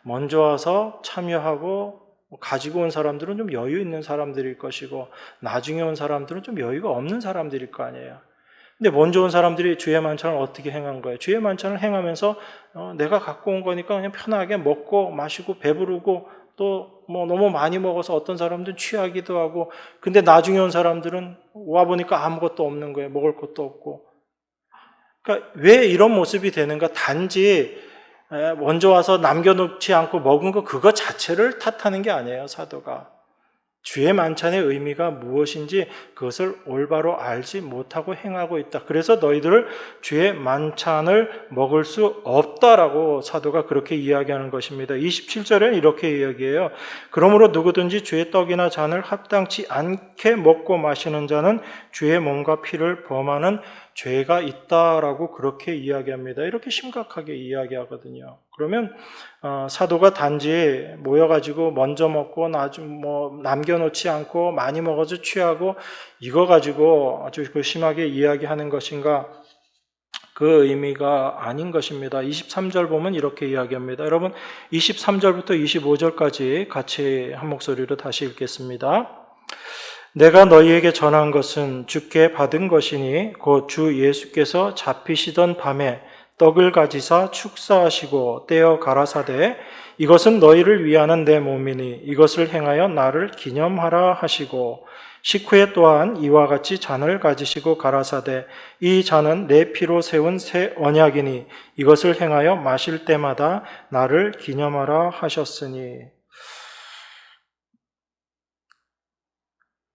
먼저 와서 참여하고 가지고 온 사람들은 좀 여유 있는 사람들일 것이고 나중에 온 사람들은 좀 여유가 없는 사람들일 거 아니에요. 근데 먼저 온 사람들이 주의 만찬을 어떻게 행한 거예요? 주의 만찬을 행하면서 내가 갖고 온 거니까 그냥 편하게 먹고 마시고 배부르고 또 너무 많이 먹어서 어떤 사람들은 취하기도 하고 근데 나중에 온 사람들은 와보니까 아무것도 없는 거예요. 먹을 것도 없고. 그러니까 왜 이런 모습이 되는가? 단지 먼저 와서 남겨놓지 않고 먹은 거 그거 자체를 탓하는 게 아니에요. 사도가. 주의 만찬의 의미가 무엇인지 그것을 올바로 알지 못하고 행하고 있다. 그래서 너희들을 주의 만찬을 먹을 수 없다라고 사도가 그렇게 이야기하는 것입니다. 27절에는 이렇게 이야기해요. 그러므로 누구든지 주의 떡이나 잔을 합당치 않게 먹고 마시는 자는 주의 몸과 피를 범하는 죄가 있다라고 그렇게 이야기합니다. 이렇게 심각하게 이야기하거든요. 그러면 사도가 단지 모여가지고 먼저 먹고 남겨놓지 않고 많이 먹어서 취하고 이거 가지고 아주 심하게 이야기하는 것인가? 그 의미가 아닌 것입니다. 23절 보면 이렇게 이야기합니다. 여러분 23절부터 25절까지 같이 한 목소리로 다시 읽겠습니다. 내가 너희에게 전한 것은 주께 받은 것이니 곧 주 예수께서 잡히시던 밤에 떡을 가지사 축사하시고 떼어 가라사대 이것은 너희를 위하는 내 몸이니 이것을 행하여 나를 기념하라 하시고 식후에 또한 이와 같이 잔을 가지시고 가라사대 이 잔은 내 피로 세운 새 언약이니 이것을 행하여 마실 때마다 나를 기념하라 하셨으니.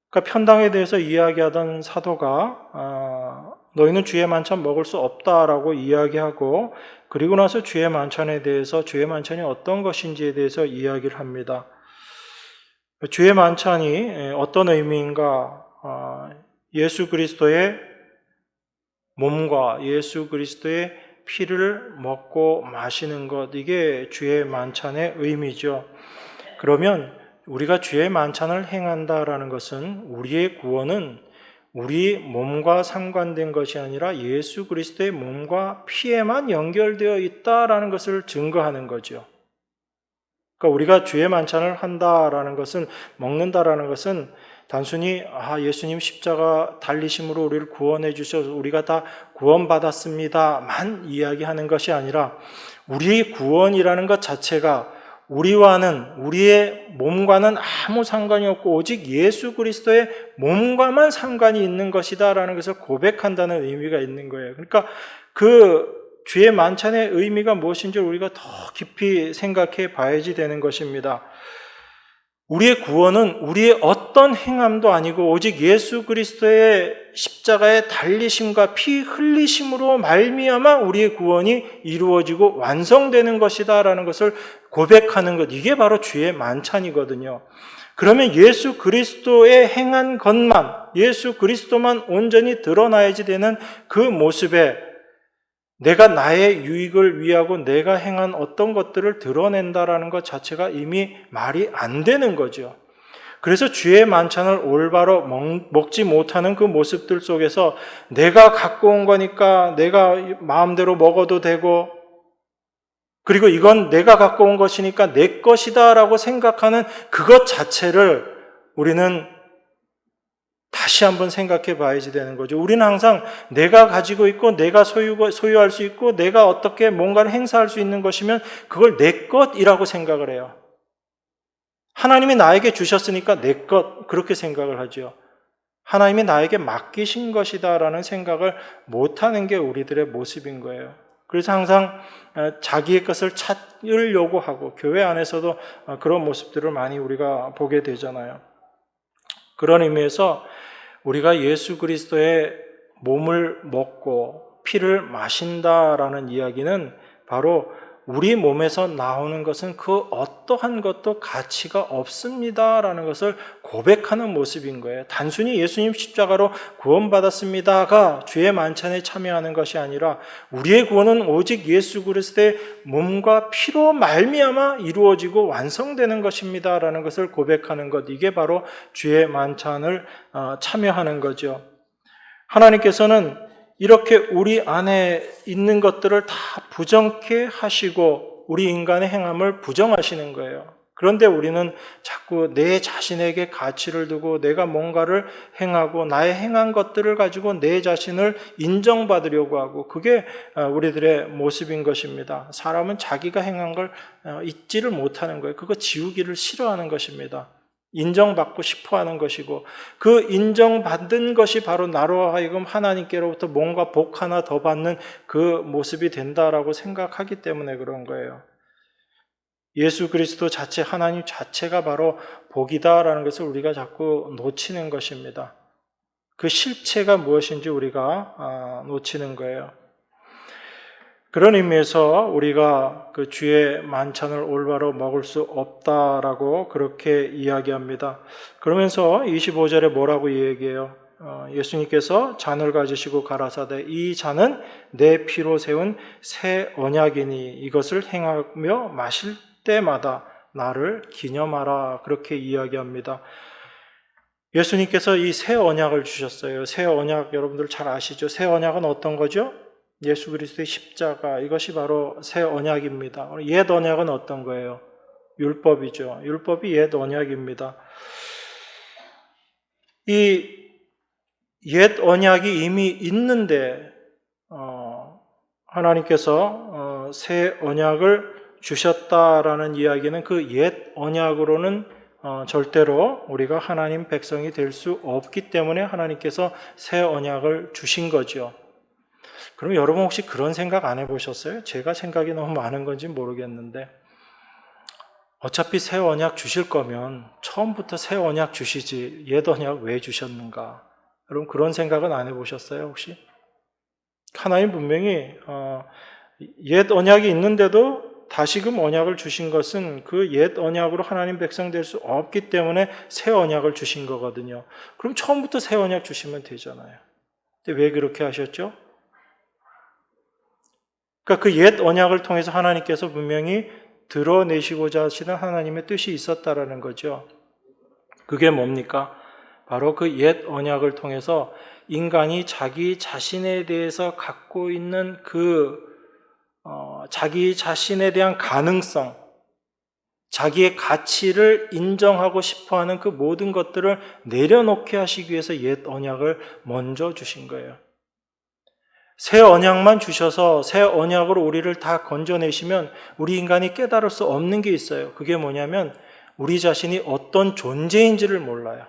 그러니까 편당에 대해서 이야기하던 사도가 너희는 주의 만찬 먹을 수 없다라고 이야기하고 그리고 나서 주의 만찬에 대해서 주의 만찬이 어떤 것인지에 대해서 이야기를 합니다. 주의 만찬이 어떤 의미인가? 예수 그리스도의 몸과 예수 그리스도의 피를 먹고 마시는 것, 이게 주의 만찬의 의미죠. 그러면 우리가 주의 만찬을 행한다라는 것은 우리의 구원은 우리 몸과 상관된 것이 아니라 예수 그리스도의 몸과 피에만 연결되어 있다라는 것을 증거하는 거죠. 그러니까 우리가 주의 만찬을 한다라는 것은, 먹는다라는 것은 단순히 예수님 십자가 달리심으로 우리를 구원해 주셔서 우리가 다 구원받았습니다만 이야기하는 것이 아니라 우리의 구원이라는 것 자체가 우리의 몸과는 아무 상관이 없고 오직 예수 그리스도의 몸과만 상관이 있는 것이다라는 것을 고백한다는 의미가 있는 거예요. 그러니까 그 주의 만찬의 의미가 무엇인지 우리가 더 깊이 생각해 봐야지 되는 것입니다. 우리의 구원은 우리의 어떤 행함도 아니고 오직 예수 그리스도의 십자가의 달리심과 피 흘리심으로 말미암아 우리의 구원이 이루어지고 완성되는 것이다라는 것을 고백하는 것, 이게 바로 주의 만찬이거든요. 그러면 예수 그리스도의 행한 것만, 예수 그리스도만 온전히 드러나야지 되는 그 모습에 내가 나의 유익을 위하고 내가 행한 어떤 것들을 드러낸다라는 것 자체가 이미 말이 안 되는 거죠. 그래서 주의 만찬을 올바로 먹지 못하는 그 모습들 속에서 내가 갖고 온 거니까 내가 마음대로 먹어도 되고 그리고 이건 내가 갖고 온 것이니까 내 것이다라고 생각하는 그것 자체를 우리는 다시 한번 생각해 봐야지 되는 거죠. 우리는 항상 내가 가지고 있고 내가 소유할 수 있고 내가 어떻게 뭔가를 행사할 수 있는 것이면 그걸 내 것이라고 생각을 해요. 하나님이 나에게 주셨으니까 내 것, 그렇게 생각을 하죠. 하나님이 나에게 맡기신 것이다라는 생각을 못하는 게 우리들의 모습인 거예요. 그래서 항상 자기의 것을 찾으려고 하고 교회 안에서도 그런 모습들을 많이 우리가 보게 되잖아요. 그런 의미에서 우리가 예수 그리스도의 몸을 먹고 피를 마신다라는 이야기는 바로 우리 몸에서 나오는 것은 그 어떠한 것도 가치가 없습니다라는 것을 고백하는 모습인 거예요. 단순히 예수님 십자가로 구원받았습니다가 주의 만찬에 참여하는 것이 아니라 우리의 구원은 오직 예수 그리스도의 몸과 피로 말미암아 이루어지고 완성되는 것입니다라는 것을 고백하는 것, 이게 바로 주의 만찬을 참여하는 거죠. 하나님께서는 이렇게 우리 안에 있는 것들을 다 부정케 하시고 우리 인간의 행함을 부정하시는 거예요. 그런데 우리는 자꾸 내 자신에게 가치를 두고 내가 뭔가를 행하고 나의 행한 것들을 가지고 내 자신을 인정받으려고 하고, 그게 우리들의 모습인 것입니다. 사람은 자기가 행한 걸 잊지를 못하는 거예요. 그거 지우기를 싫어하는 것입니다. 인정받고 싶어 하는 것이고, 그 인정받은 것이 바로 나로 하여금 하나님께로부터 뭔가 복 하나 더 받는 그 모습이 된다라고 생각하기 때문에 그런 거예요. 예수 그리스도 자체, 하나님 자체가 바로 복이다라는 것을 우리가 자꾸 놓치는 것입니다. 그 실체가 무엇인지 우리가 놓치는 거예요. 그런 의미에서 우리가 그 주의 만찬을 올바로 먹을 수 없다라고 그렇게 이야기합니다. 그러면서 25절에 뭐라고 얘기해요? 예수님께서 잔을 가지시고 가라사대 이 잔은 내 피로 세운 새 언약이니 이것을 행하며 마실 때마다 나를 기념하라, 그렇게 이야기합니다. 예수님께서 이 새 언약을 주셨어요. 새 언약 여러분들 잘 아시죠? 새 언약은 어떤 거죠? 예수 그리스도의 십자가, 이것이 바로 새 언약입니다. 옛 언약은 어떤 거예요? 율법이죠. 율법이 옛 언약입니다. 이 옛 언약이 이미 있는데 하나님께서 새 언약을 주셨다라는 이야기는 그 옛 언약으로는 절대로 우리가 하나님 백성이 될 수 없기 때문에 하나님께서 새 언약을 주신 거죠. 그럼 여러분 혹시 그런 생각 안 해보셨어요? 제가 생각이 너무 많은 건지 모르겠는데, 어차피 새 언약 주실 거면 처음부터 새 언약 주시지 옛 언약 왜 주셨는가? 여러분 그런 생각은 안 해보셨어요 혹시? 하나님 분명히 옛 언약이 있는데도 다시금 언약을 주신 것은 그 옛 언약으로 하나님 백성 될 수 없기 때문에 새 언약을 주신 거거든요. 그럼 처음부터 새 언약 주시면 되잖아요. 근데 왜 그렇게 하셨죠? 그러니까 그 옛 언약을 통해서 하나님께서 분명히 드러내시고자 하시는 하나님의 뜻이 있었다라는 거죠. 그게 뭡니까? 바로 그 옛 언약을 통해서 인간이 자기 자신에 대해서 갖고 있는 자기 자신에 대한 가능성, 자기의 가치를 인정하고 싶어하는 그 모든 것들을 내려놓게 하시기 위해서 옛 언약을 먼저 주신 거예요. 새 언약만 주셔서 새 언약으로 우리를 다 건져내시면 우리 인간이 깨달을 수 없는 게 있어요. 그게 뭐냐면 우리 자신이 어떤 존재인지를 몰라요.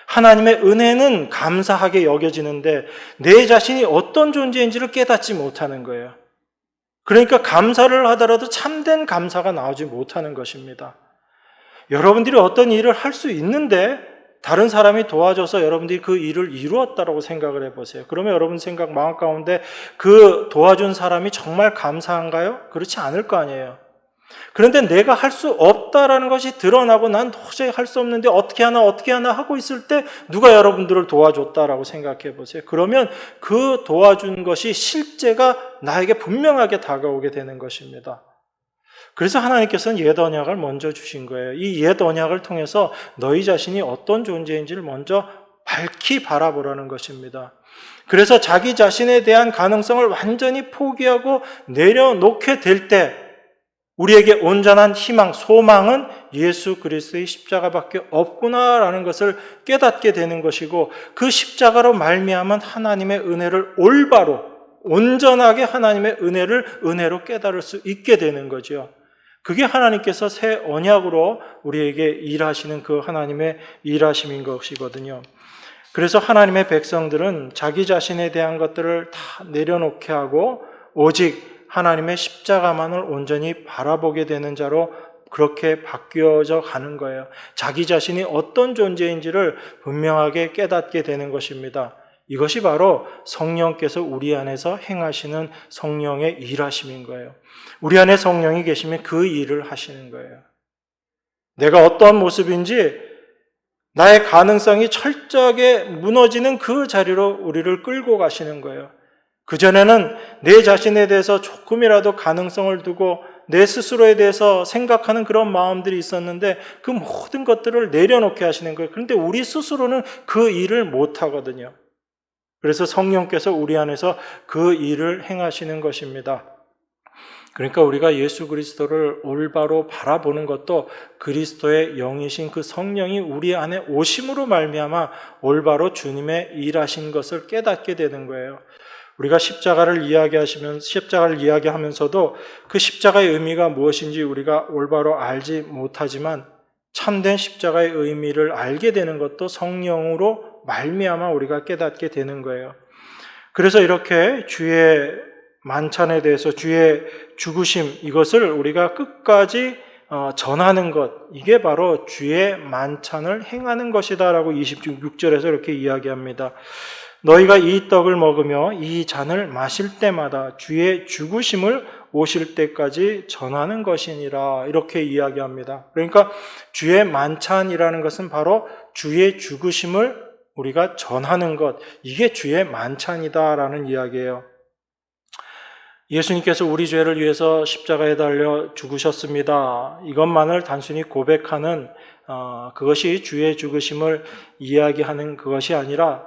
하나님의 은혜는 감사하게 여겨지는데 내 자신이 어떤 존재인지를 깨닫지 못하는 거예요. 그러니까 감사를 하더라도 참된 감사가 나오지 못하는 것입니다. 여러분들이 어떤 일을 할 수 있는데 다른 사람이 도와줘서 여러분들이 그 일을 이루었다고 생각을 해보세요. 그러면 여러분 생각 마음 가운데 그 도와준 사람이 정말 감사한가요? 그렇지 않을 거 아니에요. 그런데 내가 할 수 없다라는 것이 드러나고 난 도저히 할 수 없는데 어떻게 하나 하고 있을 때 누가 여러분들을 도와줬다라고 생각해 보세요. 그러면 그 도와준 것이 실제가 나에게 분명하게 다가오게 되는 것입니다. 그래서 하나님께서는 옛 언약을 먼저 주신 거예요. 이 옛 언약을 통해서 너희 자신이 어떤 존재인지를 먼저 밝히 바라보라는 것입니다. 그래서 자기 자신에 대한 가능성을 완전히 포기하고 내려놓게 될 때 우리에게 온전한 희망, 소망은 예수 그리스도의 십자가밖에 없구나라는 것을 깨닫게 되는 것이고, 그 십자가로 말미암은 하나님의 은혜를 올바로, 온전하게 하나님의 은혜를 은혜로 깨달을 수 있게 되는 거죠. 그게 하나님께서 새 언약으로 우리에게 일하시는 그 하나님의 일하심인 것이거든요. 그래서 하나님의 백성들은 자기 자신에 대한 것들을 다 내려놓게 하고 오직 하나님의 십자가만을 온전히 바라보게 되는 자로 그렇게 바뀌어져 가는 거예요. 자기 자신이 어떤 존재인지를 분명하게 깨닫게 되는 것입니다. 이것이 바로 성령께서 우리 안에서 행하시는 성령의 일하심인 거예요. 우리 안에 성령이 계시면 그 일을 하시는 거예요. 내가 어떤 모습인지 나의 가능성이 철저하게 무너지는 그 자리로 우리를 끌고 가시는 거예요. 그전에는 내 자신에 대해서 조금이라도 가능성을 두고 내 스스로에 대해서 생각하는 그런 마음들이 있었는데 그 모든 것들을 내려놓게 하시는 거예요. 그런데 우리 스스로는 그 일을 못 하거든요. 그래서 성령께서 우리 안에서 그 일을 행하시는 것입니다. 그러니까 우리가 예수 그리스도를 올바로 바라보는 것도 그리스도의 영이신 그 성령이 우리 안에 오심으로 말미암아 올바로 주님의 일하신 것을 깨닫게 되는 거예요. 우리가 십자가를 이야기하면서도 그 십자가의 의미가 무엇인지 우리가 올바로 알지 못하지만 참된 십자가의 의미를 알게 되는 것도 성령으로 말미암아 우리가 깨닫게 되는 거예요. 그래서 이렇게 주의 만찬에 대해서 주의 죽으심 이것을 우리가 끝까지 전하는 것, 이게 바로 주의 만찬을 행하는 것이다라고 26절에서 이렇게 이야기합니다. 너희가 이 떡을 먹으며 이 잔을 마실 때마다 주의 죽으심을 오실 때까지 전하는 것이니라 이렇게 이야기합니다. 그러니까 주의 만찬이라는 것은 바로 주의 죽으심을 우리가 전하는 것, 이게 주의 만찬이다라는 이야기예요. 예수님께서 우리 죄를 위해서 십자가에 달려 죽으셨습니다. 이것만을 단순히 고백하는 그것이 주의 죽으심을 이야기하는 그것이 아니라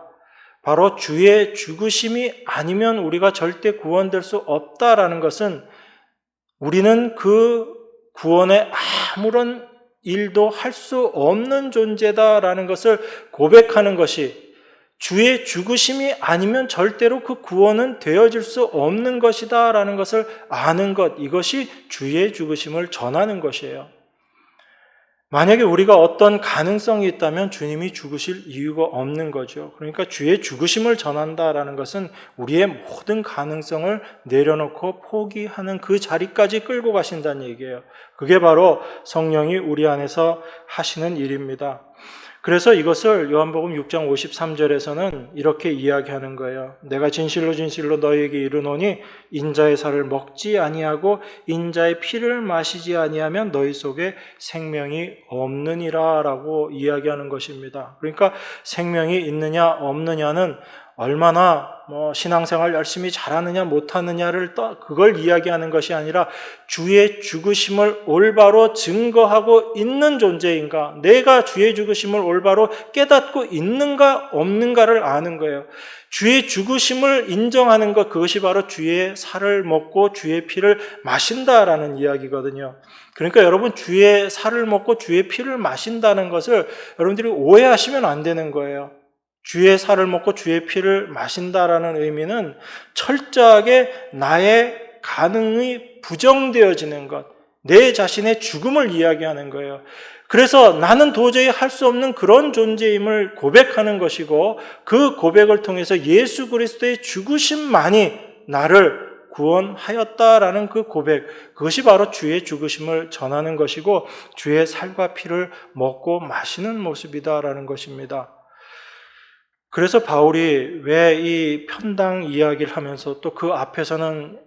바로 주의 죽으심이 아니면 우리가 절대 구원될 수 없다라는 것은 우리는 그 구원에 아무런 일도 할 수 없는 존재다라는 것을 고백하는 것이, 주의 죽으심이 아니면 절대로 그 구원은 되어질 수 없는 것이다라는 것을 아는 것, 이것이 주의 죽으심을 전하는 것이에요. 만약에 우리가 어떤 가능성이 있다면 주님이 죽으실 이유가 없는 거죠. 그러니까 주의 죽으심을 전한다라는 것은 우리의 모든 가능성을 내려놓고 포기하는 그 자리까지 끌고 가신다는 얘기예요. 그게 바로 성령이 우리 안에서 하시는 일입니다. 그래서 이것을 요한복음 6장 53절에서는 이렇게 이야기하는 거예요. 내가 진실로 진실로 너희에게 이르노니 인자의 살을 먹지 아니하고 인자의 피를 마시지 아니하면 너희 속에 생명이 없느니라 라고 이야기하는 것입니다. 그러니까 생명이 있느냐 없느냐는 얼마나 신앙생활 열심히 잘하느냐 못하느냐를 그걸 이야기하는 것이 아니라 주의 죽으심을 올바로 증거하고 있는 존재인가, 내가 주의 죽으심을 올바로 깨닫고 있는가 없는가를 아는 거예요. 주의 죽으심을 인정하는 것, 그것이 바로 주의 살을 먹고 주의 피를 마신다라는 이야기거든요. 그러니까 여러분, 주의 살을 먹고 주의 피를 마신다는 것을 여러분들이 오해하시면 안 되는 거예요. 주의 살을 먹고 주의 피를 마신다라는 의미는 철저하게 나의 가능이 부정되어지는 것, 내 자신의 죽음을 이야기하는 거예요. 그래서 나는 도저히 할 수 없는 그런 존재임을 고백하는 것이고, 그 고백을 통해서 예수 그리스도의 죽으심만이 나를 구원하였다라는 그 고백, 그것이 바로 주의 죽으심을 전하는 것이고 주의 살과 피를 먹고 마시는 모습이다라는 것입니다. 그래서 바울이 왜 이 편당 이야기를 하면서 또 그 앞에서는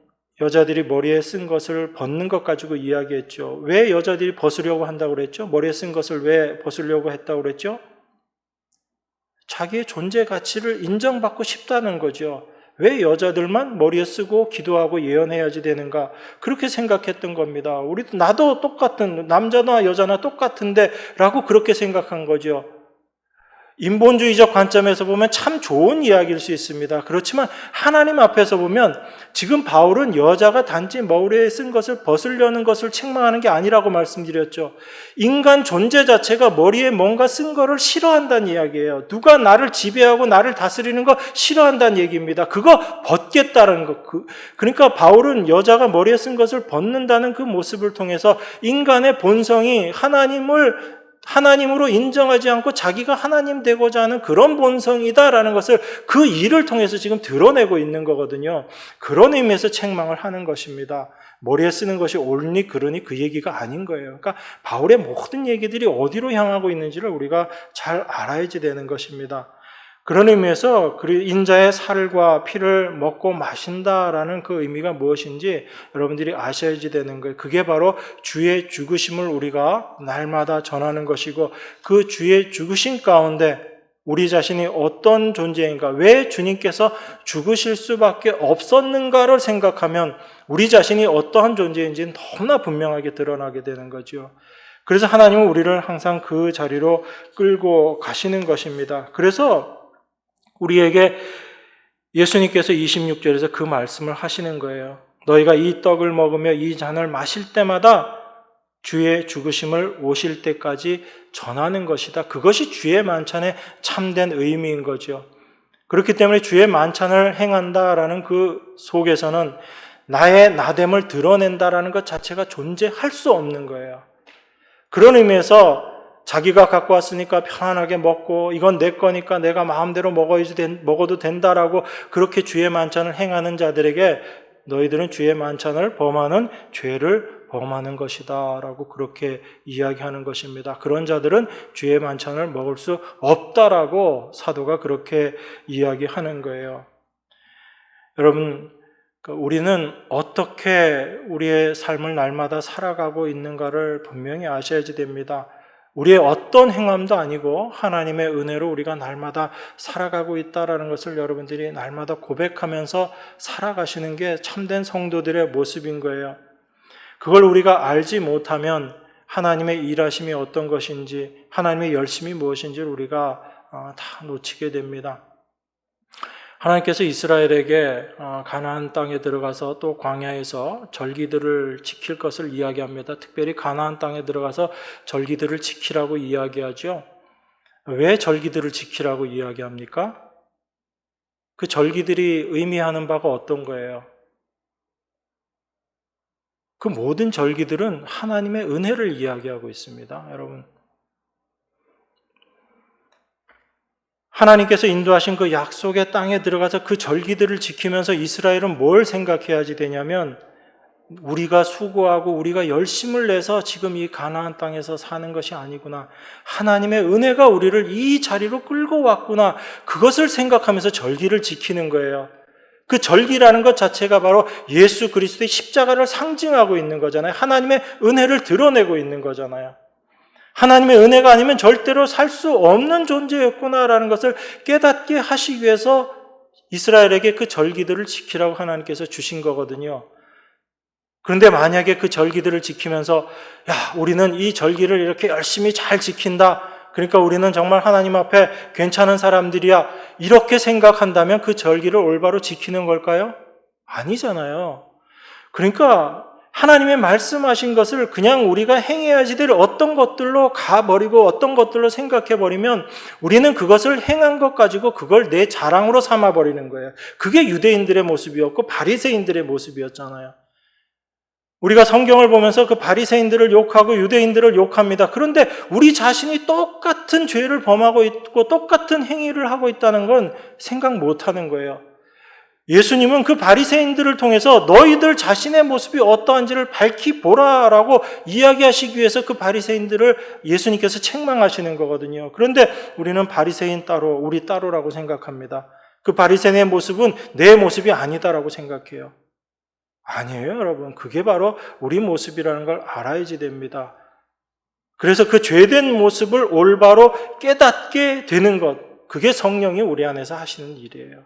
여자들이 머리에 쓴 것을 벗는 것 가지고 이야기했죠. 왜 여자들이 벗으려고 한다고 그랬죠? 머리에 쓴 것을 왜 벗으려고 했다고 그랬죠? 자기의 존재 가치를 인정받고 싶다는 거죠. 왜 여자들만 머리에 쓰고 기도하고 예언해야지 되는가? 그렇게 생각했던 겁니다. 나도 똑같은, 남자나 여자나 똑같은데 라고 그렇게 생각한 거죠. 인본주의적 관점에서 보면 참 좋은 이야기일 수 있습니다. 그렇지만 하나님 앞에서 보면 지금 바울은 여자가 단지 머리에 쓴 것을 벗으려는 것을 책망하는 게 아니라고 말씀드렸죠. 인간 존재 자체가 머리에 뭔가 쓴 거를 싫어한다는 이야기예요. 누가 나를 지배하고 나를 다스리는 거 싫어한다는 얘기입니다. 그거 벗겠다는 것. 그러니까 바울은 여자가 머리에 쓴 것을 벗는다는 그 모습을 통해서 인간의 본성이 하나님으로 인정하지 않고 자기가 하나님 되고자 하는 그런 본성이다라는 것을 그 일을 통해서 지금 드러내고 있는 거거든요. 그런 의미에서 책망을 하는 것입니다. 머리에 쓰는 것이 옳니 그르니 그 얘기가 아닌 거예요. 그러니까 바울의 모든 얘기들이 어디로 향하고 있는지를 우리가 잘 알아야지 되는 것입니다. 그런 의미에서 인자의 살과 피를 먹고 마신다라는 그 의미가 무엇인지 여러분들이 아셔야지 되는 거예요. 그게 바로 주의 죽으심을 우리가 날마다 전하는 것이고 그 주의 죽으심 가운데 우리 자신이 어떤 존재인가, 왜 주님께서 죽으실 수밖에 없었는가를 생각하면 우리 자신이 어떠한 존재인지는 너무나 분명하게 드러나게 되는 거죠. 그래서 하나님은 우리를 항상 그 자리로 끌고 가시는 것입니다. 그래서 우리에게 예수님께서 26절에서 그 말씀을 하시는 거예요. 너희가 이 떡을 먹으며 이 잔을 마실 때마다 주의 죽으심을 오실 때까지 전하는 것이다. 그것이 주의 만찬의 참된 의미인 거죠. 그렇기 때문에 주의 만찬을 행한다라는 그 속에서는 나의 나됨을 드러낸다라는 것 자체가 존재할 수 없는 거예요. 그런 의미에서 자기가 갖고 왔으니까 편안하게 먹고 이건 내 거니까 내가 마음대로 먹어도 된다라고 그렇게 주의 만찬을 행하는 자들에게 너희들은 주의 만찬을 범하는 죄를 범하는 것이다 라고 그렇게 이야기하는 것입니다. 그런 자들은 주의 만찬을 먹을 수 없다라고 사도가 그렇게 이야기하는 거예요. 여러분, 우리는 어떻게 우리의 삶을 날마다 살아가고 있는가를 분명히 아셔야지 됩니다. 우리의 어떤 행함도 아니고 하나님의 은혜로 우리가 날마다 살아가고 있다는 것을 여러분들이 날마다 고백하면서 살아가시는 게 참된 성도들의 모습인 거예요. 그걸 우리가 알지 못하면 하나님의 일하심이 어떤 것인지, 하나님의 열심이 무엇인지를 우리가 다 놓치게 됩니다. 하나님께서 이스라엘에게 가나안 땅에 들어가서 또 광야에서 절기들을 지킬 것을 이야기합니다. 특별히 가나안 땅에 들어가서 절기들을 지키라고 이야기하죠. 왜 절기들을 지키라고 이야기합니까? 그 절기들이 의미하는 바가 어떤 거예요? 그 모든 절기들은 하나님의 은혜를 이야기하고 있습니다, 여러분. 하나님께서 인도하신 그 약속의 땅에 들어가서 그 절기들을 지키면서 이스라엘은 뭘 생각해야지 되냐면 우리가 수고하고 우리가 열심을 내서 지금 이 가나안 땅에서 사는 것이 아니구나. 하나님의 은혜가 우리를 이 자리로 끌고 왔구나. 그것을 생각하면서 절기를 지키는 거예요. 그 절기라는 것 자체가 바로 예수 그리스도의 십자가를 상징하고 있는 거잖아요. 하나님의 은혜를 드러내고 있는 거잖아요. 하나님의 은혜가 아니면 절대로 살 수 없는 존재였구나라는 것을 깨닫게 하시기 위해서 이스라엘에게 그 절기들을 지키라고 하나님께서 주신 거거든요. 그런데 만약에 그 절기들을 지키면서 우리는 이 절기를 이렇게 열심히 잘 지킨다. 그러니까 우리는 정말 하나님 앞에 괜찮은 사람들이야. 이렇게 생각한다면 그 절기를 올바로 지키는 걸까요? 아니잖아요. 그러니까 하나님의 말씀하신 것을 그냥 우리가 행해야지 될 어떤 것들로 가버리고 어떤 것들로 생각해버리면 우리는 그것을 행한 것 가지고 그걸 내 자랑으로 삼아버리는 거예요. 그게 유대인들의 모습이었고 바리새인들의 모습이었잖아요. 우리가 성경을 보면서 그 바리새인들을 욕하고 유대인들을 욕합니다. 그런데 우리 자신이 똑같은 죄를 범하고 있고 똑같은 행위를 하고 있다는 건 생각 못하는 거예요. 예수님은 그 바리새인들을 통해서 너희들 자신의 모습이 어떠한지를 밝히 보라라고 이야기하시기 위해서 그 바리새인들을 예수님께서 책망하시는 거거든요. 그런데 우리는 바리새인 따로, 우리 따로라고 생각합니다. 그 바리새인의 모습은 내 모습이 아니다라고 생각해요. 아니에요, 여러분. 그게 바로 우리 모습이라는 걸 알아야지 됩니다. 그래서 그 죄된 모습을 올바로 깨닫게 되는 것, 그게 성령이 우리 안에서 하시는 일이에요.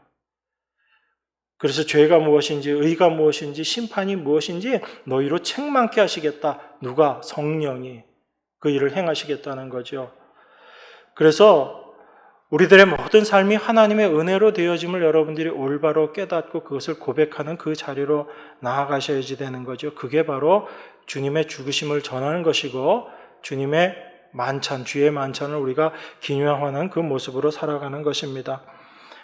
그래서 죄가 무엇인지, 의가 무엇인지, 심판이 무엇인지 너희로 책망케 하시겠다. 누가? 성령이 그 일을 행하시겠다는 거죠. 그래서 우리들의 모든 삶이 하나님의 은혜로 되어짐을 여러분들이 올바로 깨닫고 그것을 고백하는 그 자리로 나아가셔야지 되는 거죠. 그게 바로 주님의 죽으심을 전하는 것이고 주님의 만찬, 주의 만찬을 우리가 기념하는 그 모습으로 살아가는 것입니다.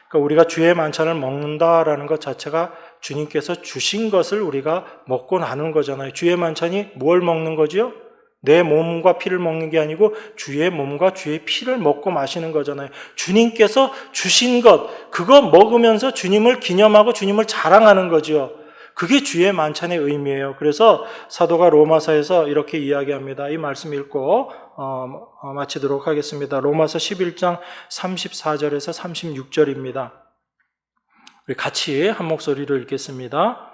그러니까 우리가 주의 만찬을 먹는다라는 것 자체가 주님께서 주신 것을 우리가 먹고 나누는 거잖아요. 주의 만찬이 뭘 먹는 거지요? 내 몸과 피를 먹는 게 아니고 주의 몸과 주의 피를 먹고 마시는 거잖아요. 주님께서 주신 것, 그거 먹으면서 주님을 기념하고 주님을 자랑하는 거죠. 그게 주의 만찬의 의미예요. 그래서 사도가 로마서에서 이렇게 이야기합니다. 이 말씀 읽고 마치도록 하겠습니다. 로마서 11장 34절에서 36절입니다. 우리 같이 한 목소리로 읽겠습니다.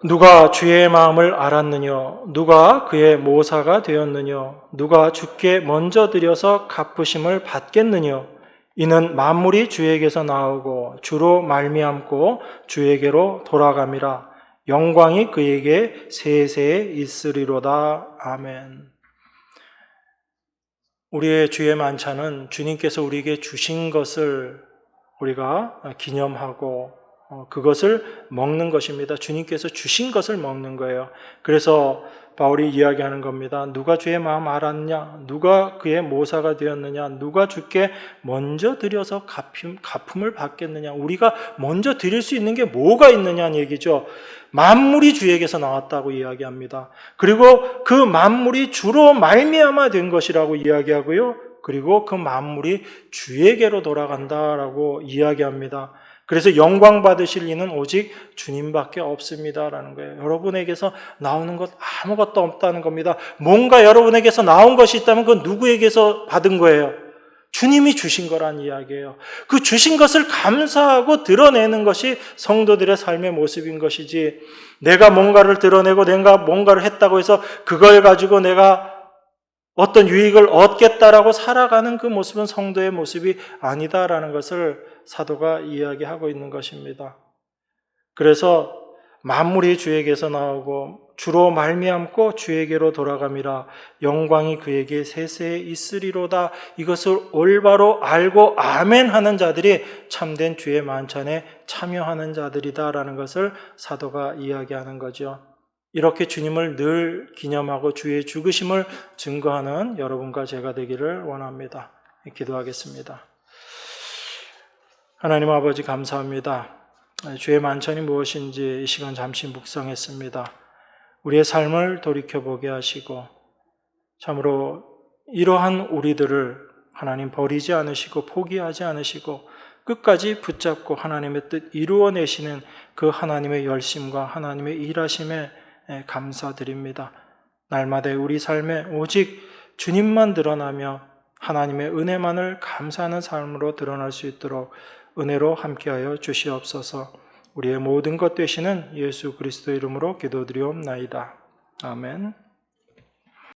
누가 주의 마음을 알았느냐? 누가 그의 모사가 되었느냐? 누가 주께 먼저 드려서 갚으심을 받겠느냐? 이는 만물이 주에게서 나오고 주로 말미암고 주에게로 돌아감이라. 영광이 그에게 세세에 있으리로다. 아멘. 우리의 주의 만찬은 주님께서 우리에게 주신 것을 우리가 기념하고 그것을 먹는 것입니다. 주님께서 주신 것을 먹는 거예요. 그래서 바울이 이야기하는 겁니다. 누가 주의 마음 알았냐? 누가 그의 모사가 되었느냐? 누가 주께 먼저 드려서 갚음을 받겠느냐? 우리가 먼저 드릴 수 있는 게 뭐가 있느냐는 얘기죠. 만물이 주에게서 나왔다고 이야기합니다. 그리고 그 만물이 주로 말미암아 된 것이라고 이야기하고요. 그리고 그 만물이 주에게로 돌아간다라고 이야기합니다. 그래서 영광 받으실 이는 오직 주님밖에 없습니다라는 거예요. 여러분에게서 나오는 것 아무것도 없다는 겁니다. 뭔가 여러분에게서 나온 것이 있다면 그건 누구에게서 받은 거예요? 주님이 주신 거란 이야기예요. 그 주신 것을 감사하고 드러내는 것이 성도들의 삶의 모습인 것이지, 내가 뭔가를 드러내고 내가 뭔가를 했다고 해서 그걸 가지고 내가 어떤 유익을 얻겠다라고 살아가는 그 모습은 성도의 모습이 아니다라는 것을 사도가 이야기하고 있는 것입니다. 그래서 만물이 주에게서 나오고 주로 말미암고 주에게로 돌아감이라. 영광이 그에게 세세에 있으리로다. 이것을 올바로 알고 아멘하는 자들이 참된 주의 만찬에 참여하는 자들이다라는 것을 사도가 이야기하는 거죠. 이렇게 주님을 늘 기념하고 주의 죽으심을 증거하는 여러분과 제가 되기를 원합니다. 기도하겠습니다. 하나님 아버지 감사합니다. 주의 만찬이 무엇인지 이 시간 잠시 묵상했습니다. 우리의 삶을 돌이켜보게 하시고 참으로 이러한 우리들을 하나님 버리지 않으시고 포기하지 않으시고 끝까지 붙잡고 하나님의 뜻 이루어내시는 그 하나님의 열심과 하나님의 일하심에 감사드립니다. 날마다 우리 삶에 오직 주님만 드러나며 하나님의 은혜만을 감사하는 삶으로 드러날 수 있도록 은혜로 함께하여 주시옵소서. 우리의 모든 것 되시는 예수 그리스도 이름으로 기도드리옵나이다. 아멘.